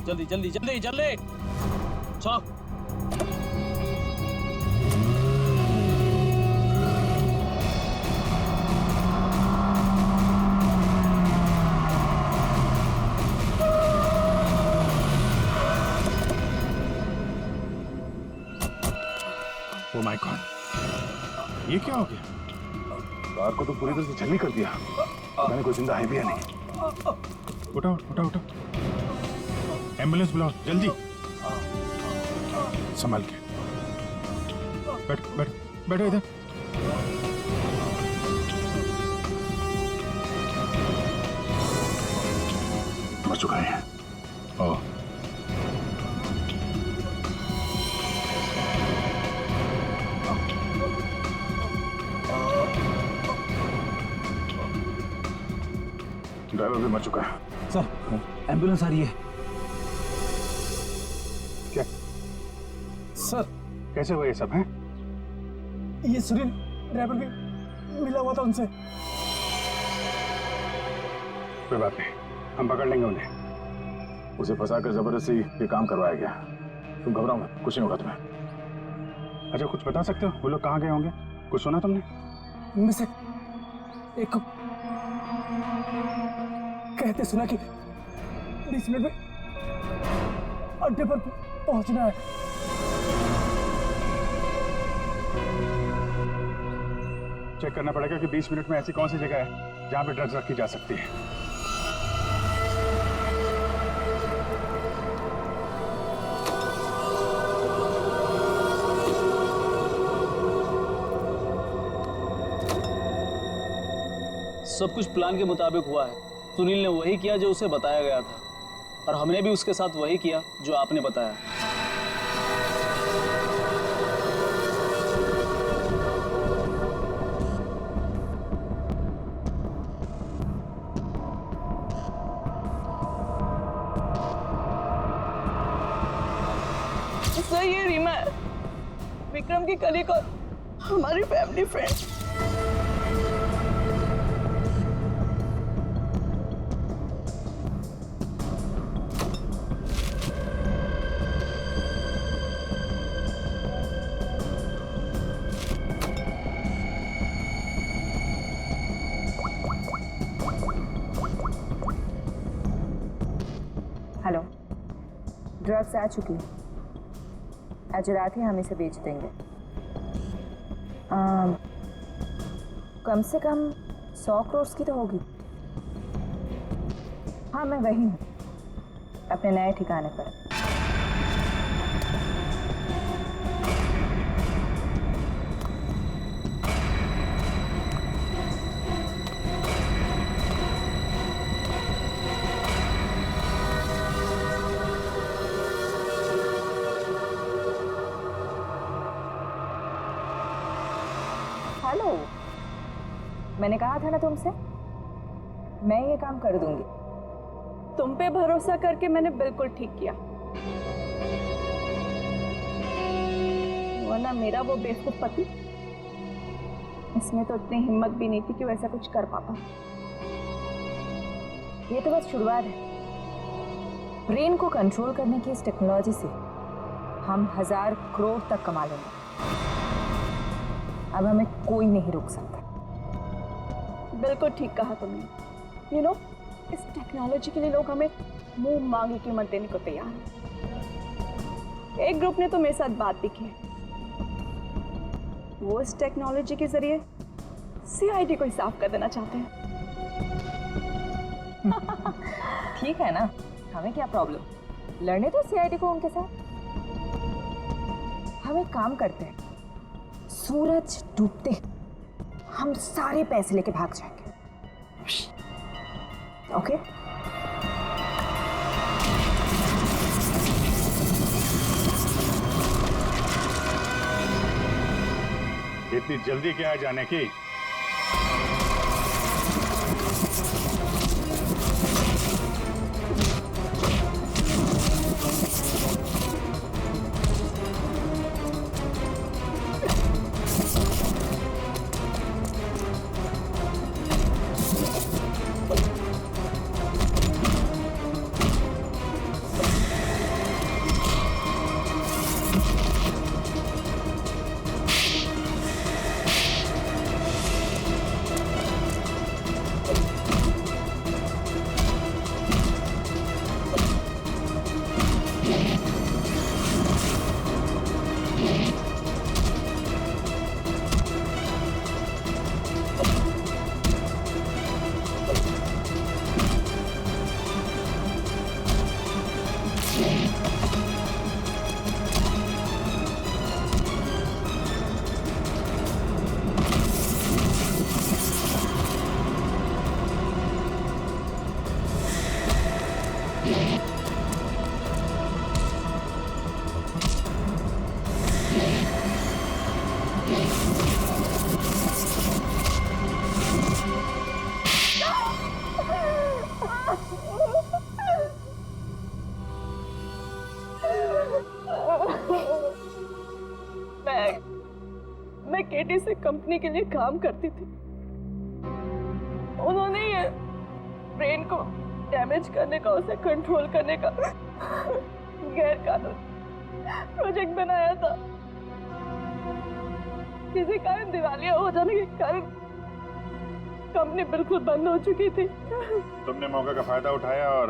जल्दी जल्दी जल्दी जल्दी चलो। ये क्या हो गया? कार को तो पूरी तरह से छलनी कर दिया। मैंने कोई जिंदा है भी या नहीं। उठाओ उठाओ उठाओ, एम्बुलेंस बुलाओ जल्दी। संभाल के बैठो बैठो बैठो इधर। मर चुका है। ओह, ड्राइवर भी मर चुका है। सर एम्बुलेंस आ रही है। क्या सर? कैसे हुआ ये सब है? ये सुनील ड्राइवर भी मिला हुआ था उनसे। कोई बात नहीं, हम पकड़ लेंगे उन्हें। उसे फंसाकर जबरदस्ती ये काम करवाया गया। तुम घबराओ मत, कुछ नहीं होगा तुम्हें। अच्छा, कुछ बता सकते हो वो लोग कहाँ गए होंगे? कुछ सुना तुमने? उनमें से एक को कहते सुना कि 20 मिनट में अड्डे पर पहुंचना है। चेक करना पड़ेगा कि 20 मिनट में ऐसी कौन सी जगह है जहां पे ड्रग्स रखी जा सकती है। सब कुछ प्लान के मुताबिक हुआ है। सुनील ने वही किया जो उसे बताया गया था, और हमने भी उसके साथ वही किया जो आपने बताया। सर, ये रीमा है, विक्रम की कलीग और हमारी फैमिली फ्रेंड। हेलो, ड्रग्स आ चुकी है। आज रात ही हम इसे बेच देंगे। कम से कम 100 करोड़ की तो होगी। हाँ, मैं वही हूँ, अपने नए ठिकाने पर। हेलो, मैंने कहा था ना तुमसे, मैं ये काम कर दूंगी। तुम पे भरोसा करके मैंने बिल्कुल ठीक किया, वरना मेरा वो बेवकूफ पति, इसमें तो इतनी हिम्मत भी नहीं थी कि वो ऐसा कुछ कर पाता। ये तो बस शुरुआत है। ब्रेन को कंट्रोल करने की इस टेक्नोलॉजी से हम 1000 करोड़ तक कमा लेंगे। अब हमें कोई नहीं रोक सकता। बिल्कुल ठीक कहा तुमने। इस टेक्नोलॉजी के लिए लोग हमें मुंह मांगी कीमत देने को तैयार हैं। एक ग्रुप ने तो मेरे साथ बात भी की। वो इस टेक्नोलॉजी के जरिए सीआईडी को ही साफ कर देना चाहते हैं। ठीक है ना, हमें क्या प्रॉब्लम, लड़ने दो सीआईडी को उनके साथ। हम एक काम करते हैं, सूरज डूबते हम सारे पैसे लेके भाग जाएंगे। ओके? इतनी जल्दी क्या है जाने की? मैं केटी से कंपनी के लिए काम करती थी। उन्होंने ये ब्रेन को डैमेज करने का, उसे कंट्रोल करने का गैर कानूनी प्रोजेक्ट बनाया था। किसी कारण दिवालिया हो जाने के कारण कंपनी बिल्कुल बंद हो चुकी थी। तुमने मौके का फायदा उठाया और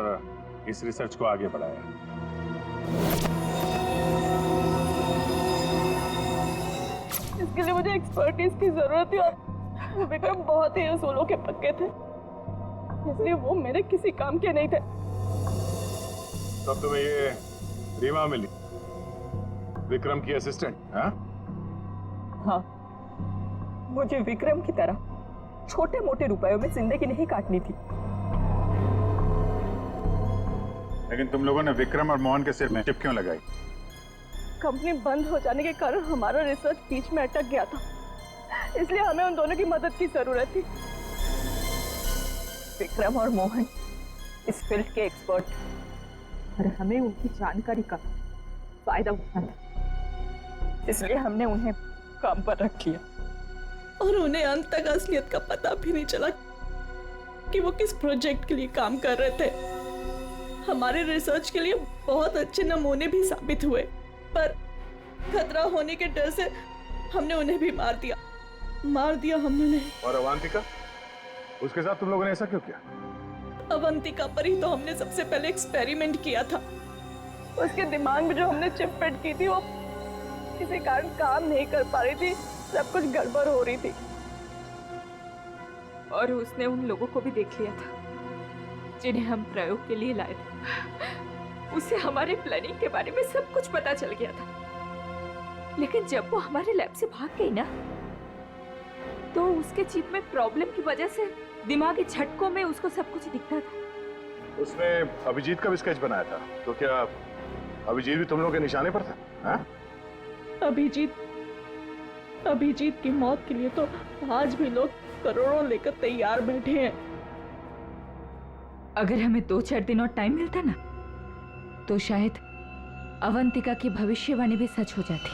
इस रिसर्च को आगे बढ़ाया। इसके लिए मुझे एक्सपर्टीज की जरूरत थी और विक्रम बहुत ही उसूलों के पक्के थे, इसलिए वो मेरे किसी काम के नहीं थे। तब तुम्हें ये रीमा मिली, विक्रम की असिस्टेंट? हाँ, मुझे विक्रम की तरह छोटे मोटे रुपयों में जिंदगी नहीं काटनी थी। लेकिन तुम लोगों ने विक्रम और मोहन के सिर में टिप क्यों लगाई? कंपनी बंद हो जाने के कारण हमारा रिसर्च बीच में अटक गया था, इसलिए हमें उन दोनों की मदद की जरूरत थी। विक्रम और मोहन इस फील्ड के एक्सपर्ट और हमें उनकी जानकारी का फायदा उठाना था, इसलिए हमने उन्हें काम पर रख लिया। और उन्हें अंत तक असलियत का पता भी नहीं चला कि वो किस प्रोजेक्ट के लिए काम कर रहे थे। हमारे रिसर्च के लिए बहुत अच्छे नमूने भी साबित हुए, पर खतरा होने के डर से हमने उन्हें भी मार दिया हमने। और अवंतिका, उसके साथ तुम लोगों ने ऐसा क्यों किया? अवंतिका पर ही तो हमने सबसे पहले एक्सपेरिमेंट किया था। उसके दिमाग में जो हमने चिप फिट की थी वो किसी कारण काम नहीं कर पा रही थी, सब कुछ गड़बड़ हो रही थी। और उसने उन लोगों को भी देख लिया था जिन्हें हम प्रयोग के लिए लाए थे। उसे हमारे प्लानिंग के बारे में सब कुछ पता चल गया था, लेकिन जब वो हमारे लैब से भाग गई ना, तो उसके चिप में प्रॉब्लम की वजह से दिमागी झटकों में उसको सब कुछ दिखता था। उसने अभिजीत का भी स्केच बनाया था, तो क्या अभिजीत भी तुम लोगों के निशाने पर था? हाँ? अभिजीत की मौत के लिए तो आज भी लोग करोड़ों लेकर तैयार बैठे हैं। अगर हमें 2-4 दिन और टाइम मिलता ना, तो शायद अवंतिका की भविष्यवाणी भी सच हो जाती।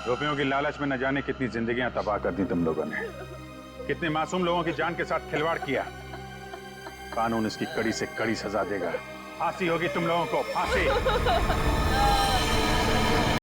रुपयों की लालच में न जाने कितनी जिंदगियां तबाह कर दी तुम लोगों ने, कितने मासूम लोगों की जान के साथ खिलवाड़ किया। कानून इसकी कड़ी से कड़ी सजा देगा। फांसी होगी तुम लोगों को, फांसी।